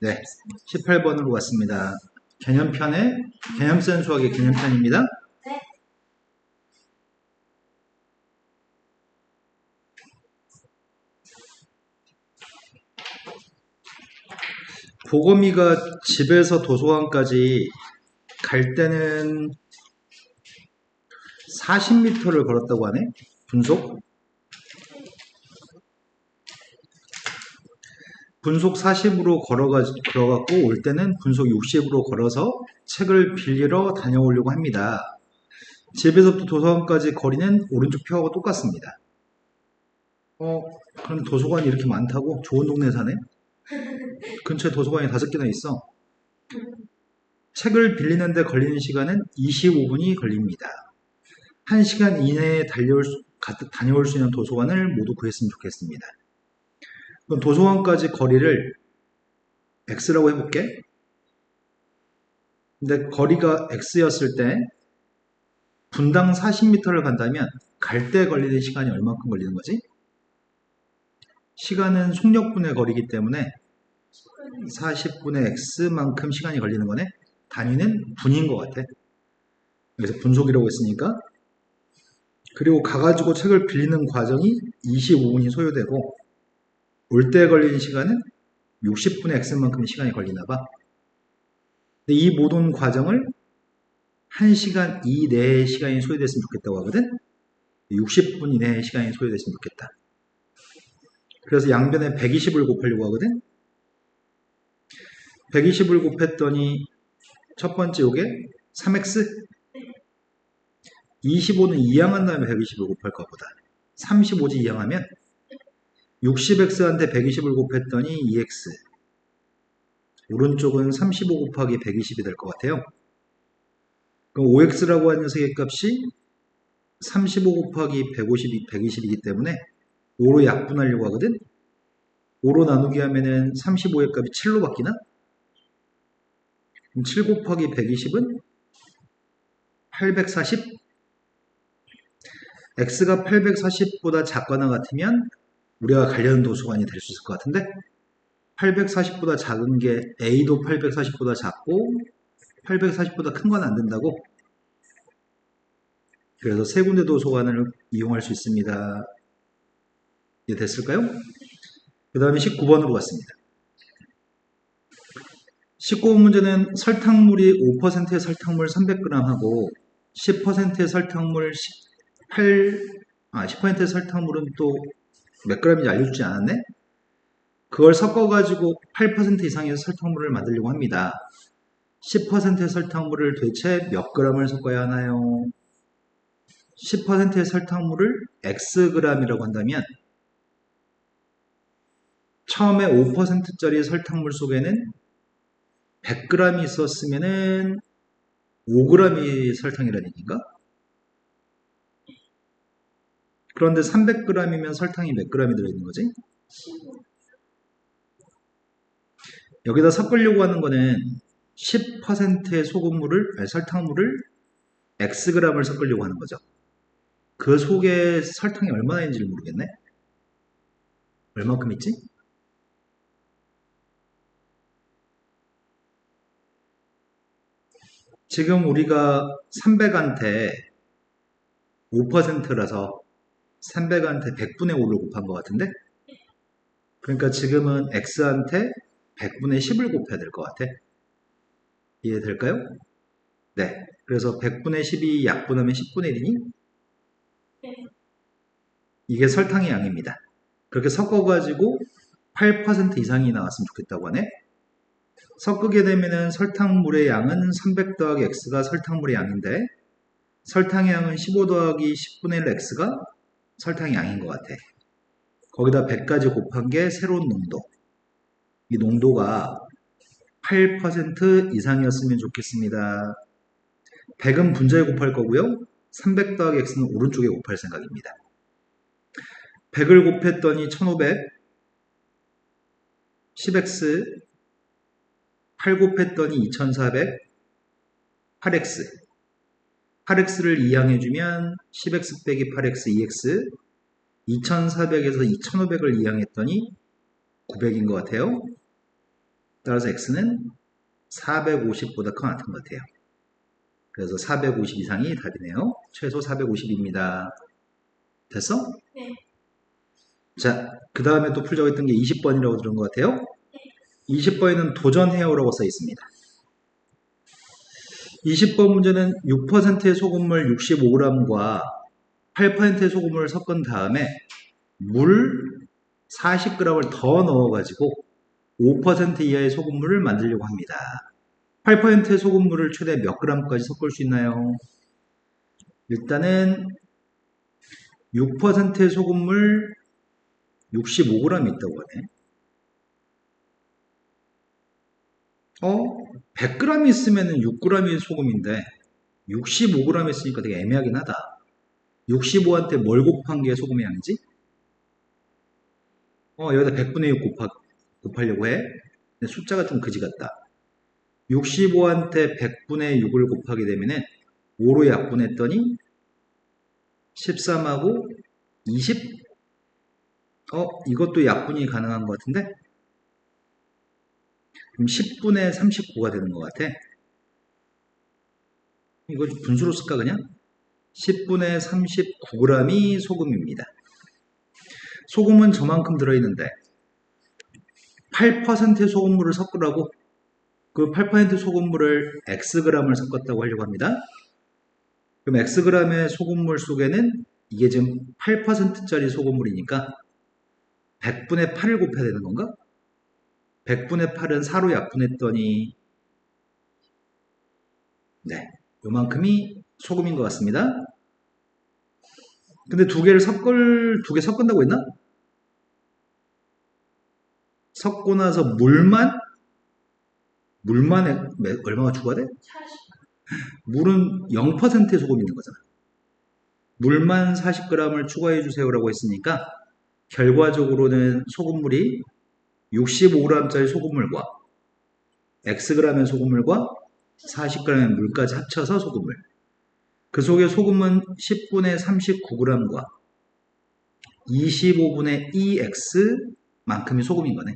네, 18번으로 왔습니다. 개념편의 개념센 수학의 개념편입니다. 네. 보검이가 집에서 도서관까지 갈 때는 40m를 걸었다고 하네? 분속 40으로 걸어갖고 올 때는 분속 60으로 걸어서 책을 빌리러 다녀오려고 합니다. 집에서부터 도서관까지 거리는 오른쪽 표하고 똑같습니다. 그럼 도서관이 이렇게 많다고? 좋은 동네 사네? 근처에 도서관이 5개나 있어. 책을 빌리는데 걸리는 시간은 25분이 걸립니다. 1시간 이내에 다녀올 수 있는 도서관을 모두 구했으면 좋겠습니다. 그럼 도서관까지 거리를 x라고 해볼게. 근데 거리가 x였을 때 분당 40m를 간다면 갈 때 걸리는 시간이 얼마큼 걸리는 거지? 시간은 속력분의 거리이기 때문에 40분의 x만큼 시간이 걸리는 거네. 단위는 분인 것 같아. 그래서 분속이라고 했으니까. 그리고 가가지고 책을 빌리는 과정이 25분이 소요되고 올 때 걸리는 시간은 60분의 x만큼 시간이 걸리나 봐. 근데 이 모든 과정을 1시간 이내에 시간이 소요됐으면 좋겠다고 하거든. 60분 이내에 시간이 소요됐으면 좋겠다. 그래서 양변에 120을 곱하려고 하거든. 120을 곱했더니 첫 번째 요게 3x 25는 이항한 다음에 120을 곱할 것보다 35지 이항하면 60x한테 120을 곱했더니 2x 오른쪽은 35 곱하기 120이 될 것 같아요. 그럼 5x라고 하는 녀석의 값이 35 곱하기 120이기 때문에 5로 약분하려고 하거든. 5로 나누기 하면은 35의 값이 7로 바뀌나? 그럼 7 곱하기 120은 840? x가 840보다 작거나 같으면 우리가 가려는 도서관이 될 수 있을 것 같은데 840보다 작은 게 a도 840보다 작고 840보다 큰 건 안 된다고? 그래서 세 군데 도서관을 이용할 수 있습니다. 이해 됐을까요? 그 다음에 19번으로 갔습니다. 19번 문제는 설탕물이 5%의 설탕물 300g하고 10%의 설탕물 10%의 설탕물은 또 몇 g인지 알려주지 않았네? 그걸 섞어가지고 8% 이상의 설탕물을 만들려고 합니다. 10%의 설탕물을 도대체 몇 g을 섞어야 하나요? 10%의 설탕물을 xg이라고 한다면 처음에 5%짜리 설탕물 속에는 100g이 있었으면은 5g이 설탕이라는 얘기인가? 그런데 300g이면 설탕이 몇 g이 들어있는 거지? 여기다 섞으려고 하는 거는 10%의 설탕물을 xg을 섞으려고 하는 거죠. 그 속에 설탕이 얼마나 있는지 모르겠네. 얼마큼 있지? 지금 우리가 300한테 5%라서 300한테 100분의 5를 곱한 것 같은데? 그러니까 지금은 x한테 100분의 10을 곱해야 될 것 같아. 이해될까요? 네. 그래서 100분의 10이 약분하면 10분의 1이니? 이게 설탕의 양입니다. 그렇게 섞어가지고 8% 이상이 나왔으면 좋겠다고 하네. 섞게 되면은 설탕물의 양은 300 더하기 x가 설탕물의 양인데 설탕의 양은 15 더하기 10분의 1 x가 설탕의 양인 것 같아. 거기다 100까지 곱한 게 새로운 농도. 이 농도가 8% 이상이었으면 좋겠습니다. 100은 분자에 곱할 거고요. 300 더하기 x는 오른쪽에 곱할 생각입니다. 100을 곱했더니 1500, 10x, 8 곱했더니 2400, 8x. 8x를 이항해주면 10x 빼기 8x 2x, 2400에서 2500을 이항했더니 900인 것 같아요. 따라서 x는 450보다 큰 것 같아요. 그래서 450 이상이 답이네요. 최소 450입니다. 됐어? 네. 자, 그 다음에 또 풀자고 했던 게 20번이라고 들은 것 같아요. 20번에는 도전해오라고 써 있습니다. 20번 문제는 6%의 소금물 65g과 8%의 소금물을 섞은 다음에 물 40g을 더 넣어가지고 5% 이하의 소금물을 만들려고 합니다. 8%의 소금물을 최대 몇 g까지 섞을 수 있나요? 일단은 6%의 소금물 65g 있다고 하네. 100g 있으면 6g이 소금인데 65g 있으니까 되게 애매하긴 하다. 65한테 뭘 곱한 게 소금의 양이지? 여기다 100분의 6 곱하려고 해. 근데 숫자가 좀 그지 같다. 65한테 100분의 6을 곱하게 되면은 5로 약분했더니 13하고 20? 이것도 약분이 가능한 것 같은데? 그럼 10분의 39가 되는 것 같아. 이거 분수로 쓸까 그냥? 10분의 39g이 소금입니다. 소금은 저만큼 들어있는데 8%의 소금물을 섞으라고 그 8% 소금물을 Xg을 섞었다고 하려고 합니다. 그럼 Xg의 소금물 속에는 이게 지금 8%짜리 소금물이니까 100분의 8을 곱해야 되는 건가? 100분의 8은 4로 약분했더니 네, 요만큼이 소금인 것 같습니다. 근데 두 개 섞은다고 했나? 섞고 나서 물만 얼마가 추가돼? 40. 물은 0%의 소금이 있는 거잖아. 물만 40g을 추가해 주세요라고 했으니까 결과적으로는 소금물이 65g짜리 소금물과 Xg의 소금물과 40g의 물까지 합쳐서 소금물. 그 속에 소금은 10분의 39g과 25분의 2X만큼이 소금인 거네.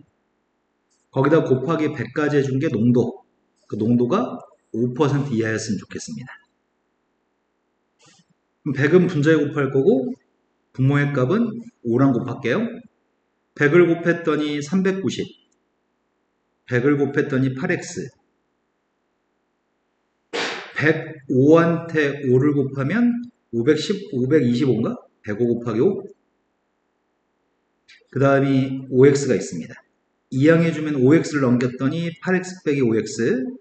거기다 곱하기 100까지 해준 게 농도. 그 농도가 5% 이하였으면 좋겠습니다. 그럼 100은 분자에 곱할 거고 분모의 값은 5랑 곱할게요. 100을 곱했더니 390. 100을 곱했더니 8x. 105한테 5를 곱하면 525인가? 105 곱하기 5. 그 다음이 5x가 있습니다. 이항해주면 5x를 넘겼더니 8x 빼기 5x.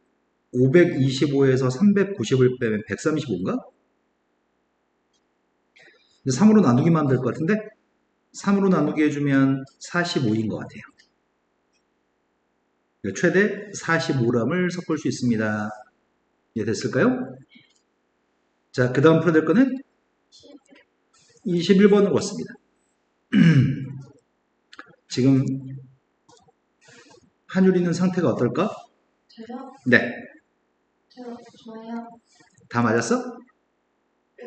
525에서 390을 빼면 135인가? 3으로 나누기만 하면 될 것 같은데 3으로 나누기 해주면 45인 것 같아요. 최대 45g을 섞을 수 있습니다. 이해됐을까요? 자, 그 다음 풀어야 될 거는 21번으로 왔습니다. 지금 한율이는 상태가 어떨까? 저요? 네. 좋아요. 다 맞았어? 네.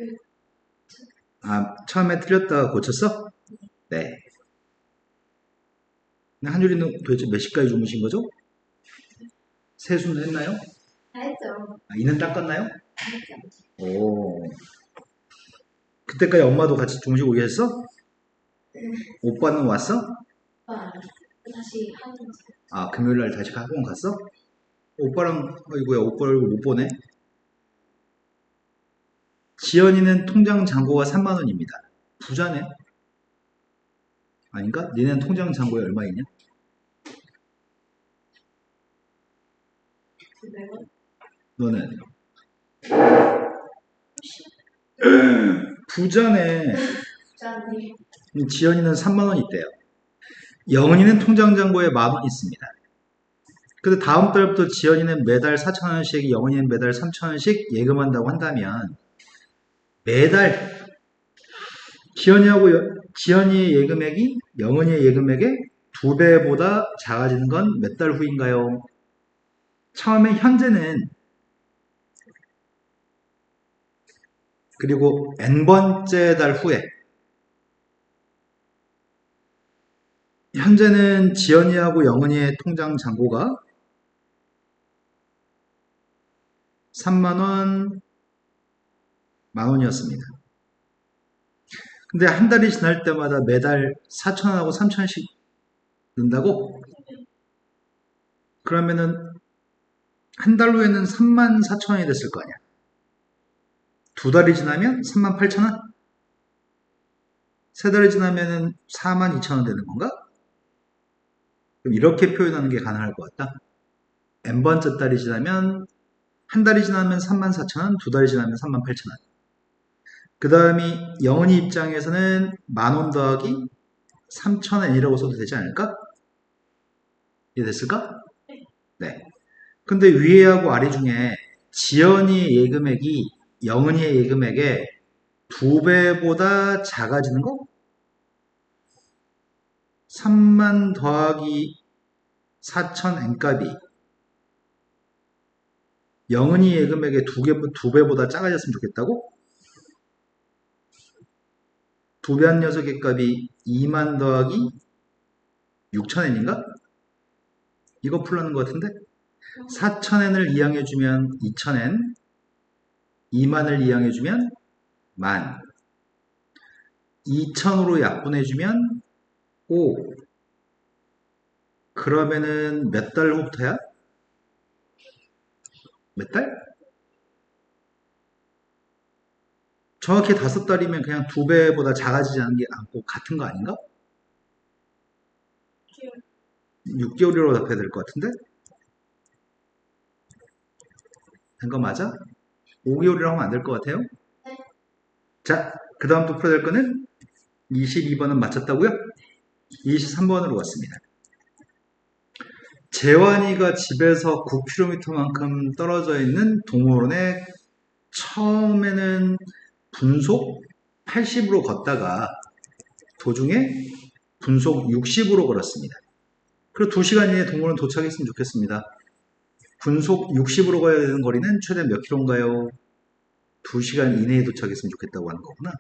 처음에 틀렸다가 고쳤어? 네. 한율이는 도대체 몇 시까지 주무신 거죠? 세수는 했나요? 다 했죠. 이는 닦았나요? 다 했죠. 오. 그때까지 엄마도 같이 주무시고 계셨어? 네. 오빠는 왔어? 다시 하는 거. 금요일날 다시 학원 갔어? 오빠랑, 이거야, 오빠 얼굴 못 보네. 지연이는 통장 잔고가 3만원입니다. 부자네? 아닌가? 니는 통장 잔고에 얼마 있냐? 너는? 부자네. 부자님. 지연이는 3만원 있대요. 영은이는 통장 잔고에 10,000원 있습니다. 근데 다음 달부터 지연이는 매달 4,000원씩, 영은이는 매달 3,000원씩 예금한다고 한다면 매달 지연이의 예금액이 영은이의 예금액의 2배보다 작아지는 건 몇 달 후인가요? 처음에 현재는 그리고 n번째 달 후에 현재는 지연이하고 영은이의 통장 잔고가 3만원, 만원이었습니다. 근데 한 달이 지날 때마다 매달 4,000원하고 3,000원씩 는다고? 그러면은 한 달 후에는 34,000원이 됐을 거 아니야. 두 달이 지나면 38,000원? 세 달이 지나면은 42,000원 되는 건가? 그럼 이렇게 표현하는 게 가능할 것 같다. n번째 달이 지나면 한 달이 지나면 34,000원, 두 달이 지나면 38,000원. 그 다음이 영은이 입장에서는 만원 더하기 3,000원이라고 써도 되지 않을까? 이해됐을까? 네. 근데 위에하고 아래 중에 지연이의 예금액이 영은이의 예금액의 2배보다 작아지는 거? 3만 더하기 4,000 n값이 영은이 예금액의 2배보다 작아졌으면 좋겠다고? 2배 한 녀석의 값이 2만 더하기 6,000n인가? 이거 풀라는 것 같은데? 4,000n을 이항해주면 2,000n, 2만을 이항해주면 만, 2,000으로 약분해주면 5. 그러면은 몇 달 후부터야? 몇 달? 정확히 5달이면 그냥 2배보다 작아지지 않고 같은 거 아닌가? 6개월이라고 답해야 될 것 같은데? 된 거 맞아? 5개월이라고 하면 안 될 것 같아요? 네. 자, 그 다음 또 풀어야 될 거는 22번은 맞췄다고요? 23번으로 왔습니다. 재환이가 집에서 9km만큼 떨어져 있는 동물원에 처음에는 분속 80으로 걷다가 도중에 분속 60으로 걸었습니다. 그리고 2시간 이내에 동물원 도착했으면 좋겠습니다. 분속 60으로 가야 되는 거리는 최대 몇 킬로인가요? 2시간 이내에 도착했으면 좋겠다고 하는 거구나.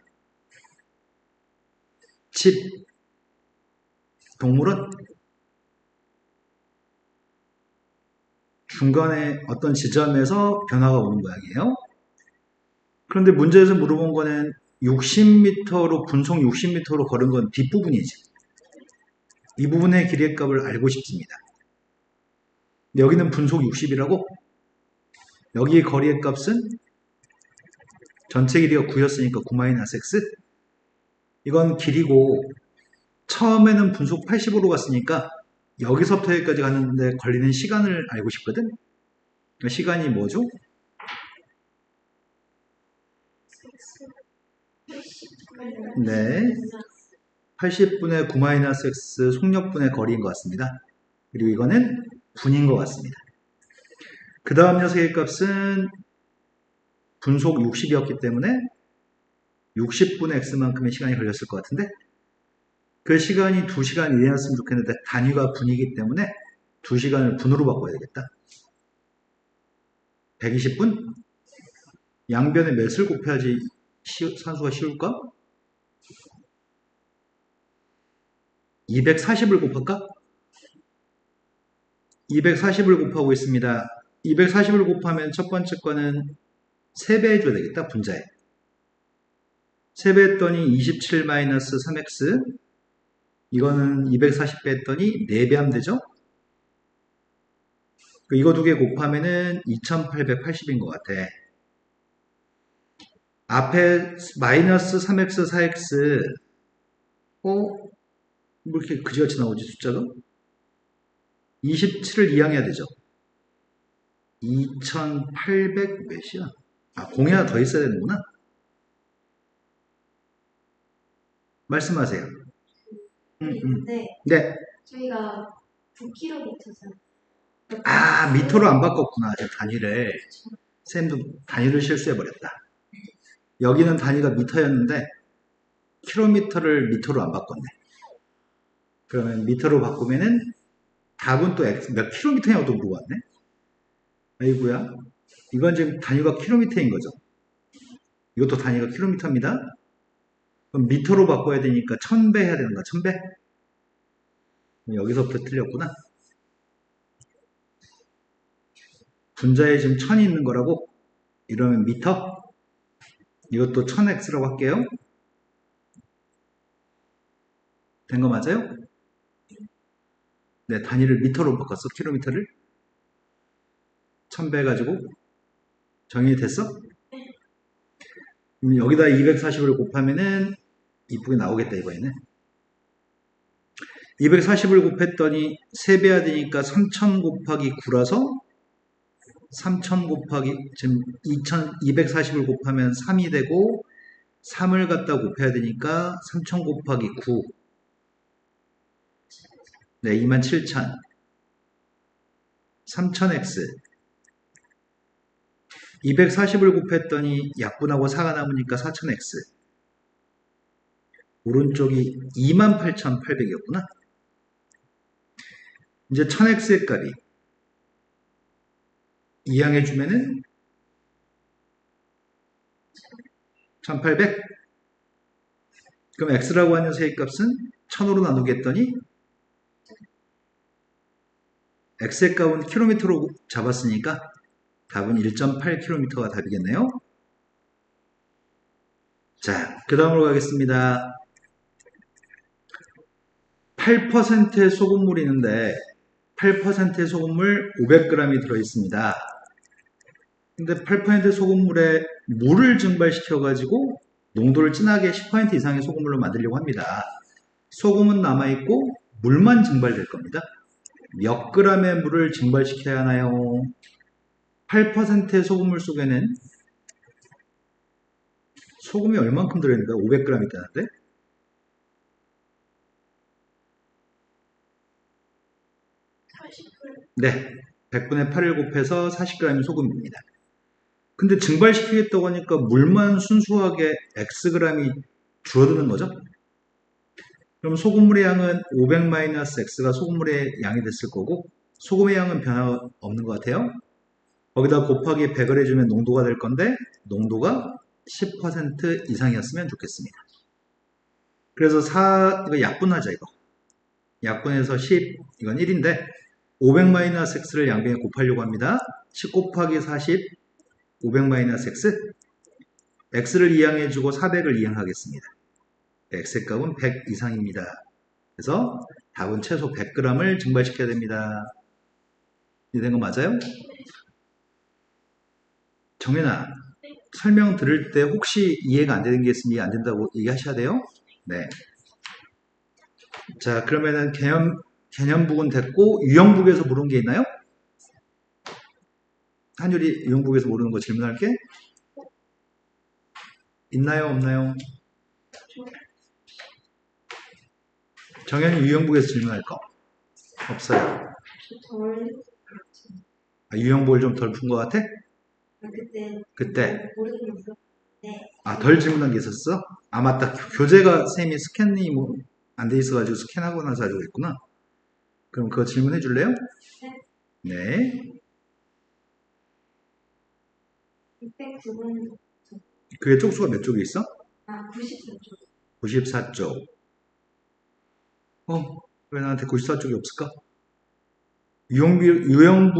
집, 동물원, 중간에 어떤 지점에서 변화가 오는 모양이에요. 그런데 문제에서 물어본 거는 60m로, 분속 60m로 걸은 건 뒷부분이지. 이 부분의 길이의 값을 알고 싶습니다. 여기는 분속 60이라고? 여기의 거리의 값은 전체 길이가 9였으니까 9-x? 이건 길이고 처음에는 분속 80으로 갔으니까 여기서부터 여기까지 갔는데 걸리는 시간을 알고 싶거든? 그러니까 시간이 뭐죠? 네, 80분의 9-x 속력분의 거리인 것 같습니다. 그리고 이거는 분인 것 같습니다. 그 다음 녀석의 값은 분속 60이었기 때문에 60분의 x만큼의 시간이 걸렸을 것 같은데 그 시간이 2시간 이내였으면 좋겠는데 단위가 분이기 때문에 2시간을 분으로 바꿔야 되겠다. 120분? 양변에 몇을 곱해야지 산수가 쉬울까? 240을 곱할까? 240을 곱하고 있습니다. 240을 곱하면 첫 번째 거는 3배 해줘야 되겠다. 분자에. 3배 했더니 27-3x 이거는 240배 했더니 4배 하면 되죠? 이거 두 개 곱하면은 2880인 것 같아. 앞에 마이너스 3x, 4x 뭐 이렇게 그지같이 나오지 숫자가? 27을 이항해야 되죠. 2800 몇이야? 아, 공이 하나 더 있어야 되는구나. 말씀하세요. 네. 네. 저희가 9km잖아요. 아, 미터로 안 바꿨구나. 제가 단위를. 쌤도 단위를 실수해버렸다. 여기는 단위가 미터였는데 킬로미터를 미터로 안 바꿨네. 그러면 미터로 바꾸면은 답은 또 몇 킬로미터냐고 또 물어봤네. 아이고야. 이건 지금 단위가 킬로미터인 거죠. 이것도 단위가 킬로미터입니다. 그럼 미터로 바꿔야 되니까 1000배 해야 되는 거야. 1000배? 여기서부터 틀렸구나. 분자에 지금 1000이 있는 거라고 이러면 미터. 이것도 1000x라고 할게요. 된 거 맞아요? 네, 단위를 미터로 바꿨어. 킬로미터를. 1000배 가지고 정의이 됐어? 그럼 여기다 240을 곱하면은 이쁘게 나오겠다 이번에는. 240을 곱했더니 3배 해야 되니까 3000 곱하기 9라서 3000 곱하기 지금 240을 곱하면 3이 되고 3을 갖다 곱해야 되니까 3000 곱하기 9 네, 27000 3000x 240을 곱했더니 약분하고 4가 남으니까 4000x 오른쪽이 28800이었구나. 이제 1000x의 값이 이항해주면은 1800. 그럼 x라고 하는 세액값은 1000으로 나누기 했더니 x의 값은 킬로미터로 잡았으니까 답은 1.8km가 답이겠네요. 자, 그 다음으로 가겠습니다. 8%의 소금물이 있는데 8%의 소금물 500g이 들어있습니다. 근데 8% 소금물에 물을 증발시켜가지고 농도를 진하게 10% 이상의 소금물로 만들려고 합니다. 소금은 남아있고 물만 증발될 겁니다. 몇 g의 물을 증발시켜야 하나요? 8%의 소금물 속에는 소금이 얼만큼 들어있는가? 500g 있다는데? 네, 100분의 8을 곱해서 40g이 소금입니다. 근데 증발시키겠다고 하니까 물만 순수하게 xg이 줄어드는 거죠? 그럼 소금물의 양은 500-x가 소금물의 양이 됐을 거고 소금의 양은 변화 없는 것 같아요. 거기다 곱하기 100을 해주면 농도가 될 건데 농도가 10% 이상이었으면 좋겠습니다. 그래서 이거 약분하자 이거. 약분해서 10, 이건 1인데 500-x를 양변에 곱하려고 합니다. 10 곱하기 40, 500-x. x를 이항해주고 400을 이항하겠습니다. x의 값은 100 이상입니다. 그래서 답은 최소 100g을 증발시켜야 됩니다. 이해된 거 맞아요? 정연아, 설명 들을 때 혹시 이해가 안 되는 게 있으면 이해 안 된다고 얘기하셔야 돼요? 네. 자, 그러면은 개념북은 됐고, 유형북에서 모르는 게 있나요? 한율이 유형북에서 모르는 거 질문할게. 있나요? 없나요? 정연이 유형북에서 질문할 거? 없어요. 유형북을 좀 덜 푼 것 같아? 그때. 네. 아, 덜 질문한 게 있었어? 아, 맞다. 교재가 쌤이 스캔이 뭐 안 돼 있어가지고 스캔하고 나서 가지고 있구나. 그럼 그거 질문해 줄래요? 네. 609번. 그게 쪽수가 몇 쪽이 있어? 94쪽. 94쪽. 왜 나한테 94쪽이 없을까? 유형북이, 유형이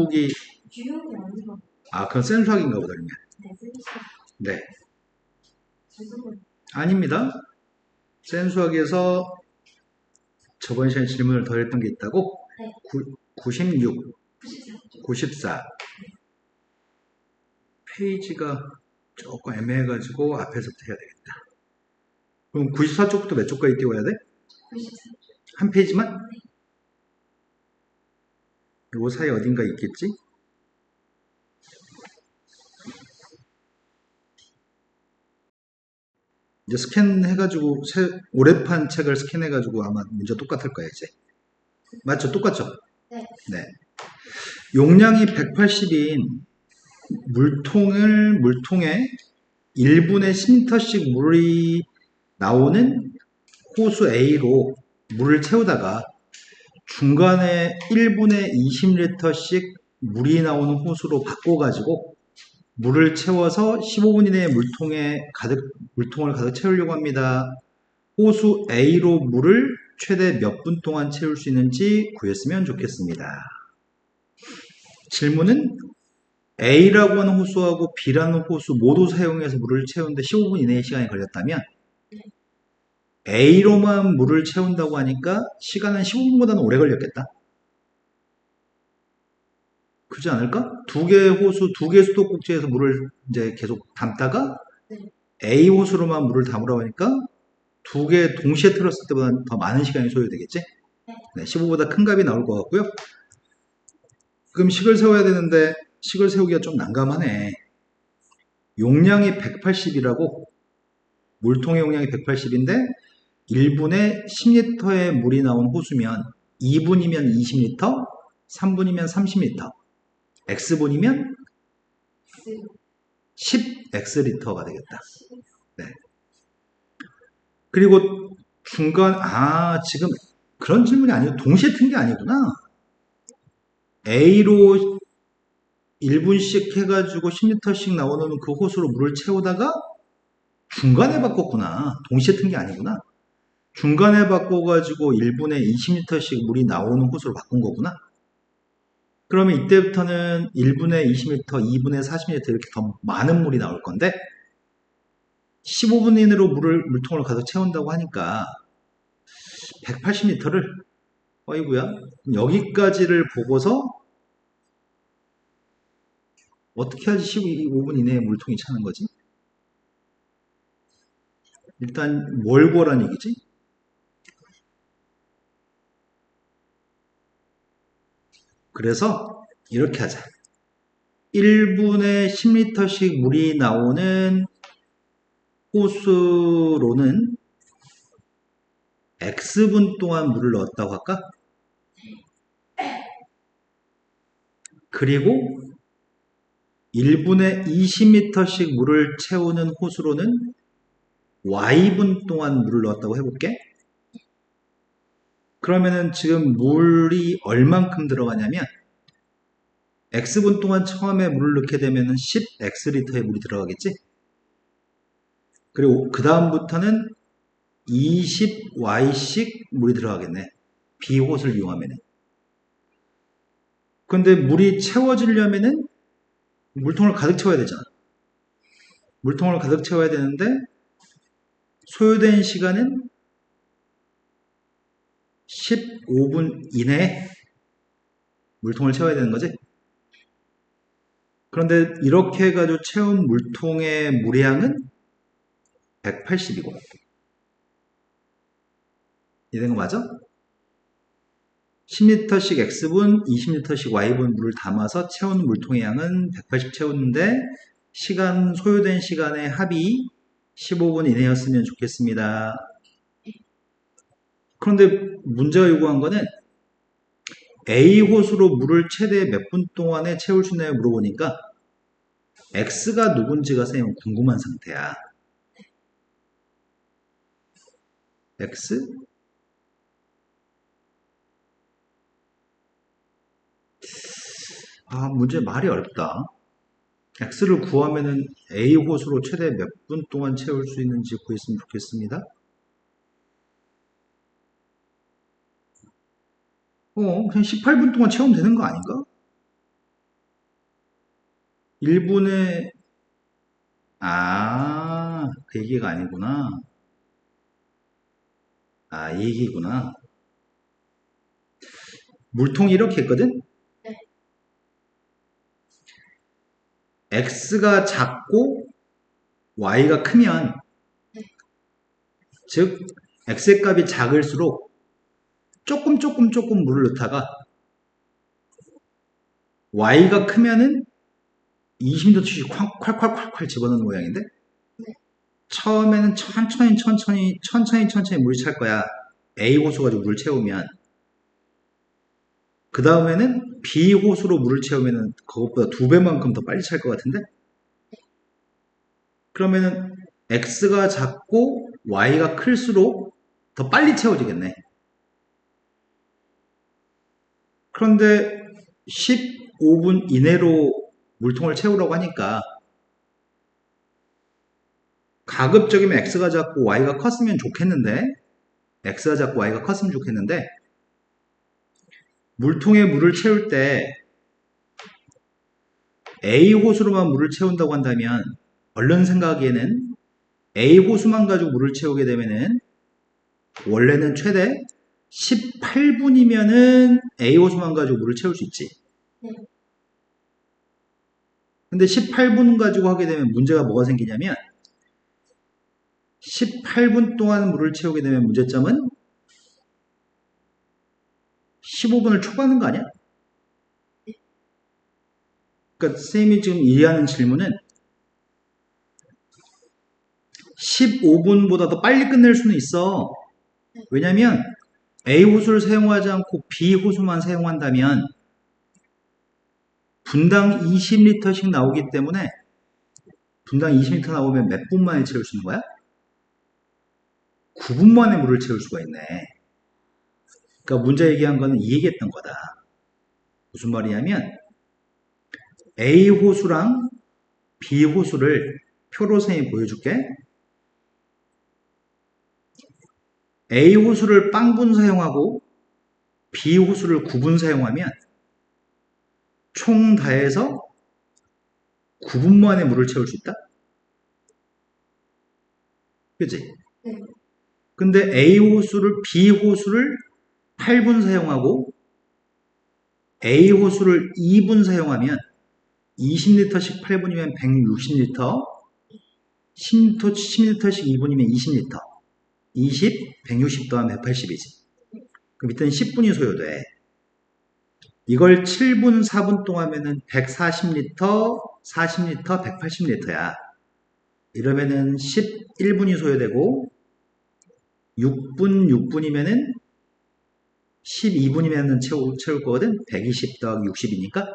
아닌 거. 아, 그건 센수학인가 보다, 그러면. 네, 쓰시죠. 네. 죄송해요. 아닙니다. 센수학에서 저번 시간에 질문을 더 했던 게 있다고? 네. 96, 94쪽. 94. 페이지가 조금 애매해가지고 앞에서부터 해야 되겠다. 그럼 94쪽부터 몇 쪽까지 띄워야 돼? 94쪽. 한 페이지만? 요 사이 어딘가 있겠지? 이제 스캔해가지고 올해 판 책을 스캔해가지고 아마 문제 똑같을 거예요 이제. 맞죠? 똑같죠? 네. 네. 용량이 180인 물통에 1분에 10리터씩 물이 나오는 호수 A로 물을 채우다가 중간에 1분에 20리터씩 물이 나오는 호수로 바꿔가지고 물을 채워서 15분 이내에 물통을 가득 채우려고 합니다. 호수 A로 물을 최대 몇 분 동안 채울 수 있는지 구했으면 좋겠습니다. 질문은 A라고 하는 호수하고 B라는 호수 모두 사용해서 물을 채우는데 15분 이내의 시간이 걸렸다면 A로만 물을 채운다고 하니까 시간은 15분보다는 오래 걸렸겠다. 그렇지 않을까? 두 개의 호수, 두 개의 수도꼭지에서 물을 이제 계속 담다가 네. A 호수로만 물을 담으라고 하니까 두 개 동시에 틀었을 때보다 더 많은 시간이 소요되겠지? 네, 15보다 큰 값이 나올 것 같고요. 그럼 식을 세워야 되는데 식을 세우기가 좀 난감하네. 용량이 180이라고 물통의 용량이 180인데 1분에 10리터의 물이 나온 호수면 2분이면 20리터, 3분이면 30리터, X분이면 10X리터가 되겠다. 네. 그리고 지금 그런 질문이 아니고 동시에 튼 게 아니구나. A로 1분씩 해가지고 10리터씩 나오는 그 호수로 물을 채우다가 중간에 바꿨구나. 동시에 튼 게 아니구나. 중간에 바꿔가지고 1분에 20리터씩 물이 나오는 호수로 바꾼 거구나. 그러면 이때부터는 1분에 20리터, 2분에 40리터 이렇게 더 많은 물이 나올 건데 15분 이내로 물통을 가득 채운다고 하니까 180리터를 어이구야 여기까지를 보고서 어떻게 하지 15분 이내에 물통이 차는 거지? 일단 뭘 구하라는 얘기지? 그래서 이렇게 하자. 1분에 10리터씩 물이 나오는 호수로는 X분 동안 물을 넣었다고 할까? 그리고 1분에 20리터씩 물을 채우는 호수로는 Y분 동안 물을 넣었다고 해볼게. 그러면은 지금 물이 얼만큼 들어가냐면 X분 동안 처음에 물을 넣게 되면은 10X리터의 물이 들어가겠지? 그리고 그 다음부터는 20Y씩 물이 들어가겠네. B호수를 이용하면은. 근데 물이 채워지려면은 물통을 가득 채워야 되잖아. 물통을 가득 채워야 되는데 소요된 시간은 15분 이내에 물통을 채워야 되는 거지. 그런데 이렇게 해가지고 채운 물통의 물량은 180이고 이된 거 맞아? 10리터씩 X분, 20리터씩 Y분 물을 담아서 채운 물통의 양은 180 채우는데 소요된 시간의 합이 15분 이내였으면 좋겠습니다. 그런데 문제가 요구한 거는 A 호수로 물을 최대 몇 분 동안에 채울 수 있나요? 물어보니까 X가 누군지가 선생님 궁금한 상태야. X? 문제 말이 어렵다. X를 구하면은 A 호수로 최대 몇 분 동안 채울 수 있는지 구했으면 좋겠습니다. 그냥 18분 동안 채우면 되는 거 아닌가? 1분에, 그 얘기가 아니구나. 이 얘기구나. 물통이 이렇게 했거든? 네. X가 작고 Y가 크면, 즉, X의 값이 작을수록 조금 물을 넣다가 Y가 크면은 20리터씩 콸콸콸콸 집어넣는 모양인데 네. 처음에는 천천히 물이 찰 거야. A 호수 가지고 물을 채우면 그 다음에는 B 호수로 물을 채우면은 그것보다 2배만큼 더 빨리 찰 것 같은데 그러면은 X가 작고 Y가 클수록 더 빨리 채워지겠네. 그런데 15분 이내로 물통을 채우라고 하니까 가급적이면 X가 작고 Y가 컸으면 좋겠는데 X가 작고 Y가 컸으면 좋겠는데 물통에 물을 채울 때 A 호수로만 물을 채운다고 한다면 얼른 생각하기에는 A 호수만 가지고 물을 채우게 되면은 원래는 최대 18분이면은 A 호수만 가지고 물을 채울 수 있지. 네. 근데 18분 가지고 하게 되면 문제가 뭐가 생기냐면 18분 동안 물을 채우게 되면 문제점은 15분을 초과하는 거 아니야? 그러니까 쌤이 지금 이해하는 질문은 15분보다 더 빨리 끝낼 수는 있어. 왜냐면 A 호수를 사용하지 않고 B 호수만 사용한다면 분당 20리터씩 나오기 때문에 분당 20리터 나오면 몇 분 만에 채울 수 있는 거야? 9분 만에 물을 채울 수가 있네. 그러니까 문제 얘기한 거는 이 얘기했던 거다. 무슨 말이냐면 A 호수랑 B 호수를 표로 선생님이 보여줄게. A 호수를 빵분 사용하고 B 호수를 9분 사용하면 총 다해서 9분 만에 물을 채울 수 있다? 그치? 네. 근데 A 호수를 B 호수를 8분 사용하고 A 호수를 2분 사용하면 20리터씩 8분이면 160리터, 10리터씩 2분이면 20리터, 20, 160 더하면 180이지. 그 밑에는 10분이 소요돼. 이걸 7분, 4분 동안 하면은 140리터, 40리터, 180리터야. 이러면은 11분이 소요되고 6분, 6분이면은 12분이면은 채울 거거든. 120 더하기 60이니까.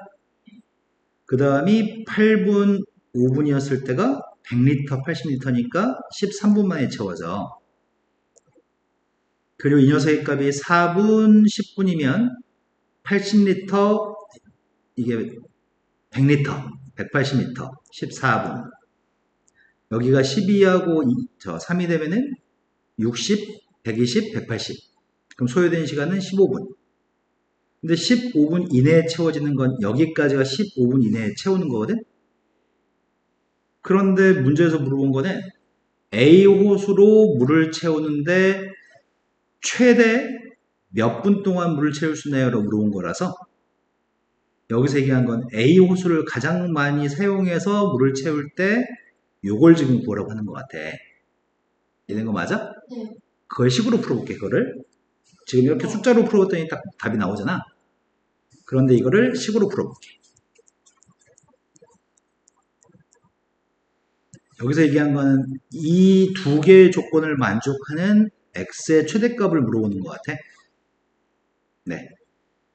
그 다음이 8분, 5분이었을 때가 100리터, 80리터니까 13분 만에 채워져. 그리고 이 녀석의 값이 4분, 10분이면 80리터, 이게 100리터, 180리터, 14분. 여기가 12하고 3이 되면은 60, 120, 180. 그럼 소요된 시간은 15분. 근데 15분 이내에 채워지는 건 여기까지가 15분 이내에 채우는 거거든? 그런데 문제에서 물어본 거는 A 호수로 물을 채우는데 최대 몇 분 동안 물을 채울 수 있나요? 라고 물어본 거라서 여기서 얘기한 건 A 호수를 가장 많이 사용해서 물을 채울 때 요걸 지금 구하라고 하는 것 같아. 이해된 거 맞아? 네. 그걸 식으로 풀어볼게, 그거를. 지금 이렇게 숫자로 풀어봤더니 딱 답이 나오잖아. 그런데 이거를 식으로 풀어볼게. 여기서 얘기한 거는 이 두 개의 조건을 만족하는 x의 최대값을 물어보는 것 같아. 네.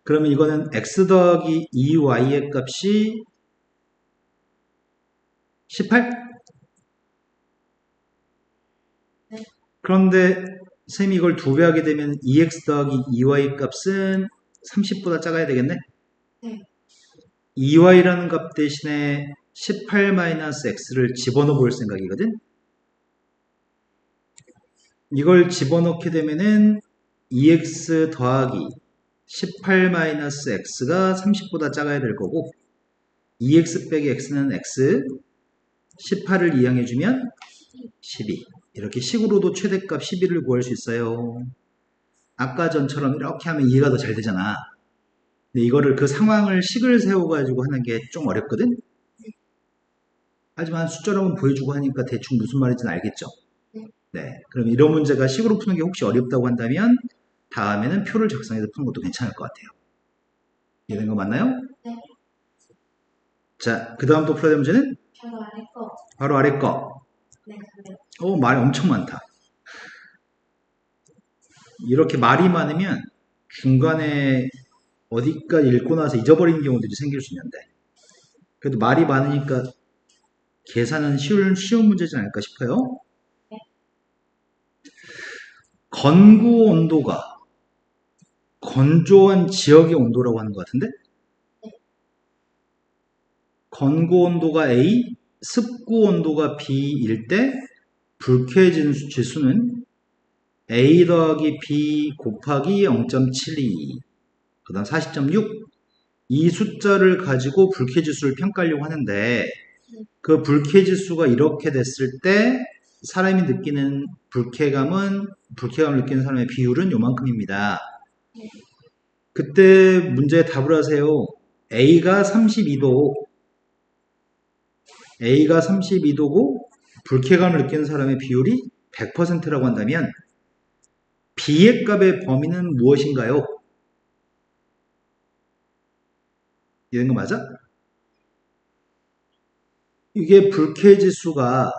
그러면 이거는 x 더하기 2y의 값이 18? 네. 그런데 쌤이 이걸 2배 하게 되면 2x 더하기 2y 값은 30보다 작아야 되겠네? 네. 2y라는 값 대신에 18-x를 집어넣어 볼 생각이거든? 이걸 집어넣게 되면은 2x 더하기 18-x가 30보다 작아야 될 거고 2x 빼기 x는 x 18을 이항해주면 12 이렇게 식으로도 최대값 12를 구할 수 있어요. 아까 전처럼 이렇게 하면 이해가 더 잘 되잖아. 근데 이거를 그 상황을 식을 세워가지고 하는 게 좀 어렵거든? 하지만 숫자로 한번 보여주고 하니까 대충 무슨 말인지는 알겠죠? 네. 그럼 이런 문제가 식으로 푸는 게 혹시 어렵다고 한다면 다음에는 표를 작성해서 푸는 것도 괜찮을 것 같아요. 이해된 거 맞나요? 네. 자, 그 다음 또 풀어야 될 문제는 바로 아래 거. 바로 아래 거. 네. 네. 말이 엄청 많다. 이렇게 말이 많으면 중간에 어디까지 읽고 나서 잊어버리는 경우들이 생길 수 있는데 그래도 말이 많으니까 계산은 쉬운 문제지 않을까 싶어요. 건구 온도가 건조한 지역의 온도라고 하는 것 같은데 건구 온도가 A, 습구 온도가 B일 때 불쾌해지는 지수는 A 더하기 B 곱하기 0.72 그 다음 40.6 이 숫자를 가지고 불쾌지수를 평가하려고 하는데 그 불쾌지수가 이렇게 됐을 때 사람이 느끼는 불쾌감을 느끼는 사람의 비율은 요만큼입니다. 그때 문제에 답을 하세요. A가 32도고 불쾌감을 느끼는 사람의 비율이 100%라고 한다면 B의 값의 범위는 무엇인가요? 이런 거 맞아? 이게 불쾌지수가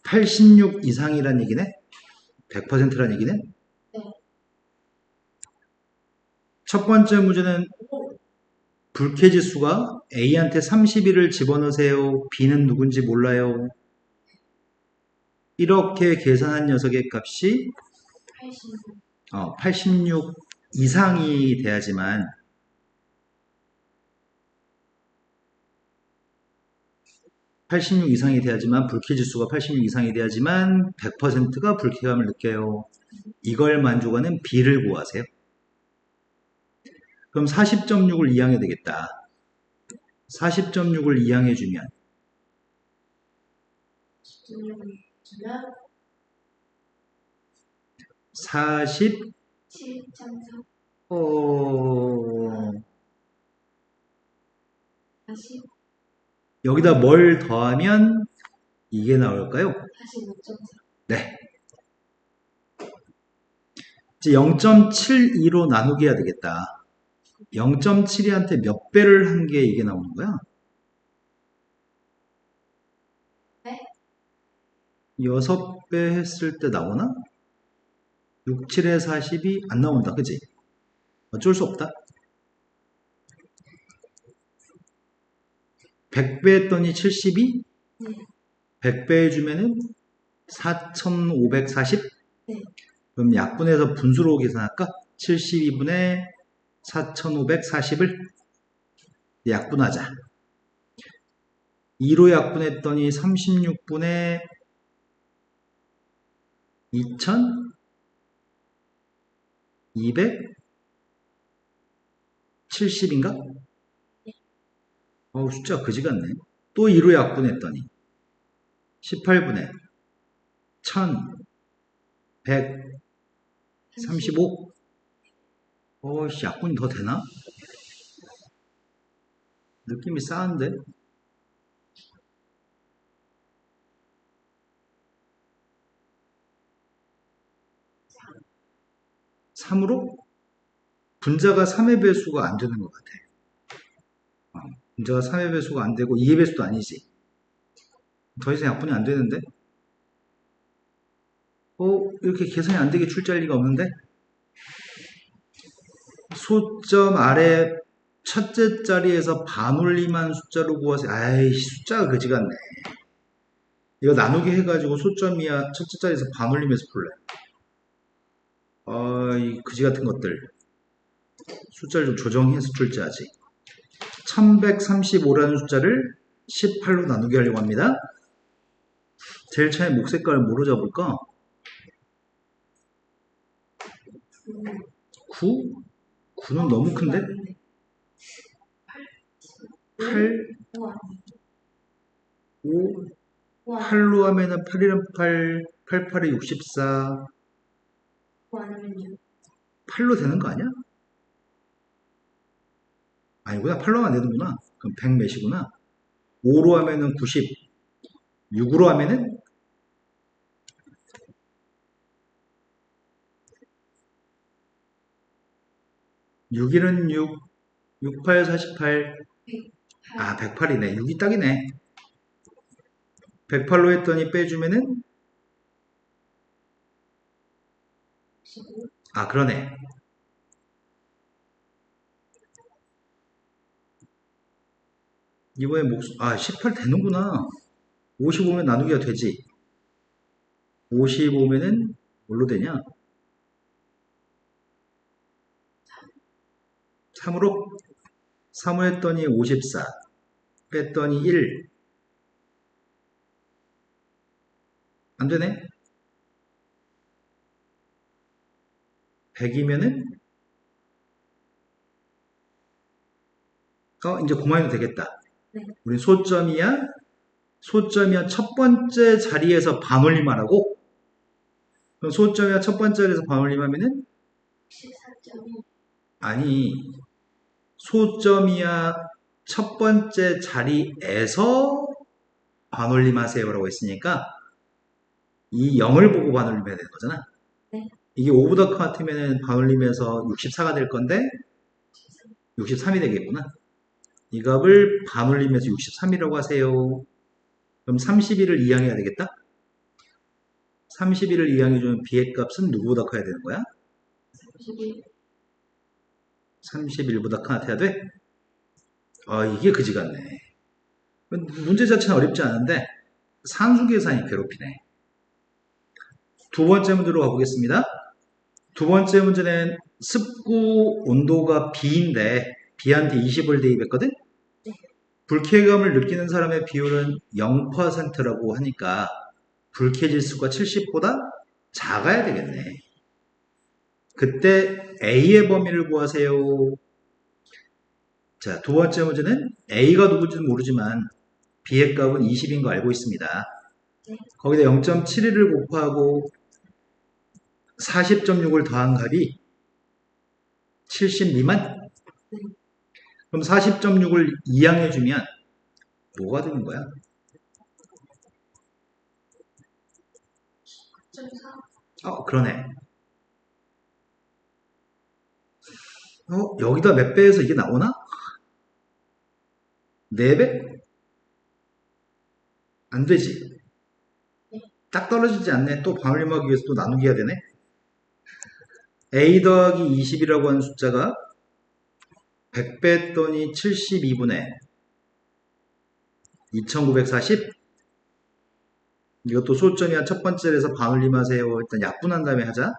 86 이상이란 얘기네? 100%란 얘기네? 네. 첫 번째 문제는 불쾌지수가 A한테 31을 집어넣으세요. B는 누군지 몰라요. 이렇게 계산한 녀석의 값이 86 이상이 돼야지만 86 이상이 돼야지만 불쾌지수가 86 이상이 돼야지만 100%가 불쾌감을 느껴요. 이걸 만족하는 B를 구하세요. 그럼 40.6을 이항해야 되겠다. 40.6을 이항해주면 40 7.4 어... 40 여기다 뭘 더하면 이게 나올까요? 45.4 네. 이제 0.72로 나누기 해야 되겠다. 0.72한테 몇 배를 한 게 이게 나오는 거야? 네? 6배 했을 때 나오나? 6, 7에 40이 안 나온다. 그지? 어쩔 수 없다. 100배 했더니 72? 네. 100배 해주면은 4540? 네. 그럼 약분해서 분수로 계산할까? 72분의 4540을 약분하자. 2로 약분했더니 36분의 2270인가? 어우, 숫자 그지 같네. 또 2로 약분했더니 18분의 1135. 어이씨, 약분이 더 되나? 느낌이 싸한데? 3으로? 분자가 3의 배수가 안 되는 것 같아. 분자가 3의 배수가 안 되고 2의 배수도 아니지. 더 이상 약분이 안 되는데? 이렇게 계산이 안 되게 출제할 리가 없는데? 소점 아래 첫째 자리에서 반올림한 숫자로 구하세요. 아이씨, 숫자가 그지 같네. 이거 나누기 해가지고 소점이야 첫째 자리에서 반올림해서 풀래. 이 그지 같은 것들. 숫자를 좀 조정해서 출제하지. 1135라는 숫자를 18로 나누게 하려고 합니다. 제일 처음에 목 색깔을 뭐로 잡을까? 9? 9는 너무 큰데? 8? 5? 8로 하면은 8이랑 8, 8, 8에 64. 8로 되는 거 아니야? 아니구나. 8로 하면 안 되는구나. 그럼 100 몇이구나. 5로 하면은 90. 6으로 하면은 6일은 6, 68, 48. 108이네. 6이 딱이네. 108로 했더니 빼주면은 그러네. 이번에 18 되는구나. 55면 나누기가 되지. 55면은 뭘로 되냐? 3으로? 3을 했더니 54. 뺐더니 1. 안 되네. 100이면은 이제 그만해도 되겠다. 네. 우리 소점이야 첫 번째 자리에서 반올림하라고? 그럼 소점이야 첫 번째 자리에서 반올림하면은 14.1. 아니 소점이야 첫 번째 자리에서 반올림하세요라고 했으니까 이 0을 보고 반올림해야 되는 거잖아. 네. 이게 5보다 같으면 반올림해서 64가 될 건데 63이 되겠구나. 이 값을 반올림해서 63이라고 하세요. 그럼 31을 이항해야 되겠다. 31을 이항해주면 b의 값은 누구보다 커야 되는 거야? 31. 31보다 같아야 돼? 이게 그지 같네. 문제 자체는 어렵지 않은데 산수 계산이 괴롭히네. 두 번째 문제로 가보겠습니다. 두 번째 문제는 습구 온도가 B인데 B한테 20을 대입했거든? 네. 불쾌감을 느끼는 사람의 비율은 0%라고 하니까 불쾌 지수가 70보다 작아야 되겠네. 그때 A의 범위를 구하세요. 자, 두 번째 문제는 A가 누구인지는 모르지만 B의 값은 20인 거 알고 있습니다. 네. 거기다 0.71을 곱하고 40.6을 더한 값이 70 미만? 네. 그럼 40.6을 이항해주면 뭐가 되는 거야? 4.4. 그러네. 여기다 몇 배에서 이게 나오나? 4배? 안 되지. 네. 딱 떨어지지 않네. 또 반올림하기 위해서 또 나누기 해야 되네. A 더하기 20이라고 하는 숫자가 100 뺐더니 72분의 2940? 이것도 소점이야. 첫 번째에서 반올림하세요. 일단 약분한 다음에 하자.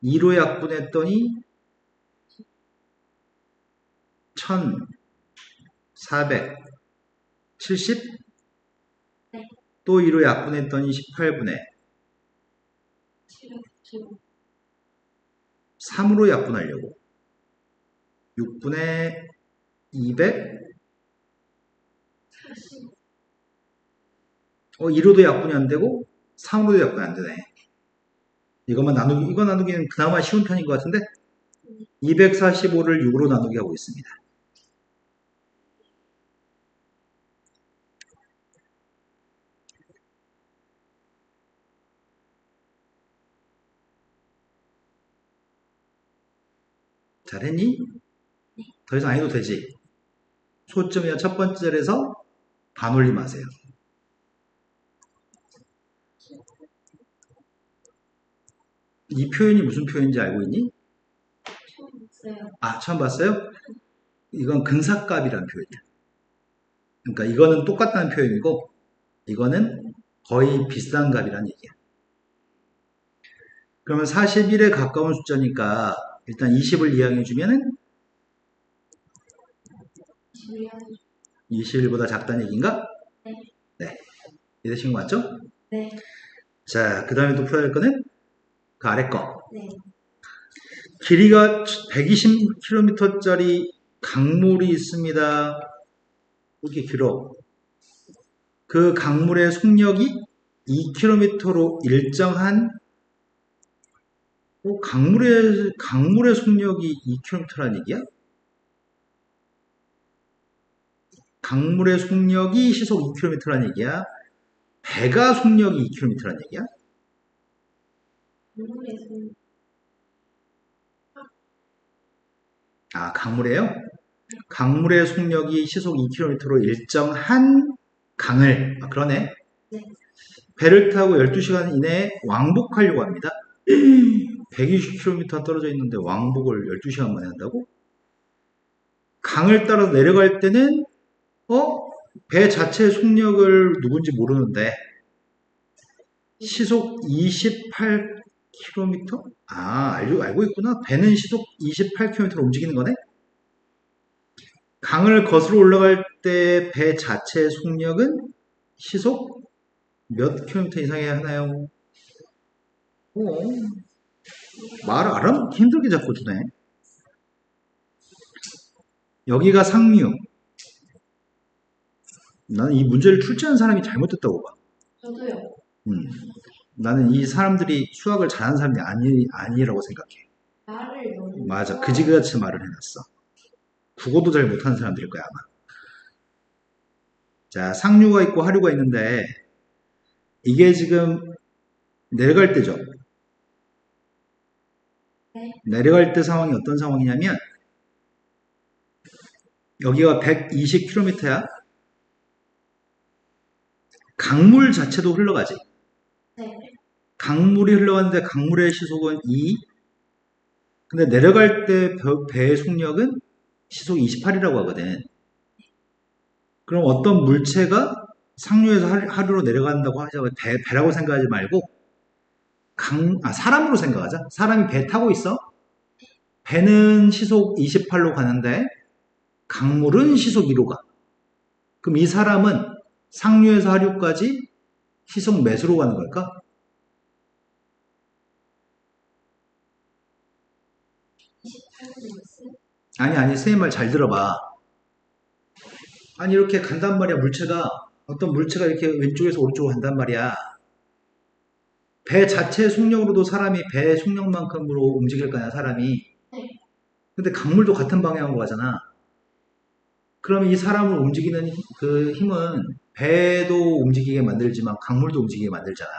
2로 약분했더니 1470? 네. 또 2로 약분했더니 18분의 7. 3으로 약분하려고 6분의 200? 40. 2로도 약분이 안 되고 3으로도 약분이 안 되네. 이거 나누기는 그나마 쉬운 편인 것 같은데 245를 6으로 나누기 하고 있습니다. 잘했니? 더 이상 안 해도 되지. 소점이야 첫 번째 자리에서 반올림하세요. 이 표현이 무슨 표현인지 알고 있니? 처음 봤어요. 처음 봤어요? 이건 근사값이라는 표현이야. 그러니까 이거는 똑같다는 표현이고 이거는 거의 비슷한 값이라는 얘기야. 그러면 41에 가까운 숫자니까 일단 20을 이항해주면은 21보다 작다는 얘기인가? 네. 네. 이해되신 거 맞죠? 네. 자, 그 다음에 또 풀어야 할 거는 그 아래 거. 네. 길이가 120km짜리 강물이 있습니다. 이렇게 길어. 그 강물의 속력이 2km로 일정한 강물의 속력이 2km란 얘기야? 강물의 속력이 시속 2km란 얘기야? 배가 속력이 2km란 얘기야? 물에서 강물이에요? 강물의 속력이 시속 2km로 일정한 강을, 그러네. 네. 배를 타고 12시간 이내에 왕복하려고 합니다. 120km 떨어져 있는데 왕복을 12시간 만에 한다고? 강을 따라 내려갈 때는 배 자체의 속력을 누군지 모르는데 시속 28km? 알고 있구나. 배는 시속 28km로 움직이는 거네? 강을 거슬러 올라갈 때 배 자체의 속력은 시속 몇 킬로미터 이상해야 하나요? 말 알아먹기 힘들게 자꾸 주네. 여기가 상류. 나는 이 문제를 출제한 사람이 잘못됐다고 봐. 저도요. 음. 나는 이 사람들이 수학을 잘하는 사람이 아니라고 생각해. 말을 너무 맞아. 그지같이 말을 해놨어. 국어도 잘 못하는 사람들일 거야, 아마. 자, 상류가 있고 하류가 있는데, 이게 지금 내려갈 때죠. 네. 내려갈 때 상황이 어떤 상황이냐면, 여기가 120km야. 강물 자체도 흘러가지. 네. 강물이 흘러가는데 강물의 시속은 2. 근데 내려갈 때 배의 속력은 시속 28이라고 하거든. 그럼 어떤 물체가 상류에서 하류로 내려간다고 하자고 배라고 생각하지 말고 사람으로 생각하자. 사람이 배 타고 있어. 배는 시속 28로 가는데 강물은 시속 2로 가. 그럼 이 사람은 상류에서 하류까지 시속 몇으로 가는 걸까? 28분 아니, 선생님 말 잘 들어봐. 아니, 이렇게 간단 말이야, 물체가. 어떤 물체가 이렇게 왼쪽에서 오른쪽으로 간단 말이야. 배 자체 속력으로도 사람이 배 속력만큼으로 움직일 거냐, 사람이. 네. 근데 강물도 같은 방향으로 가잖아. 그럼 이 사람을 움직이는 그 힘은 배도 움직이게 만들지만 강물도 움직이게 만들잖아.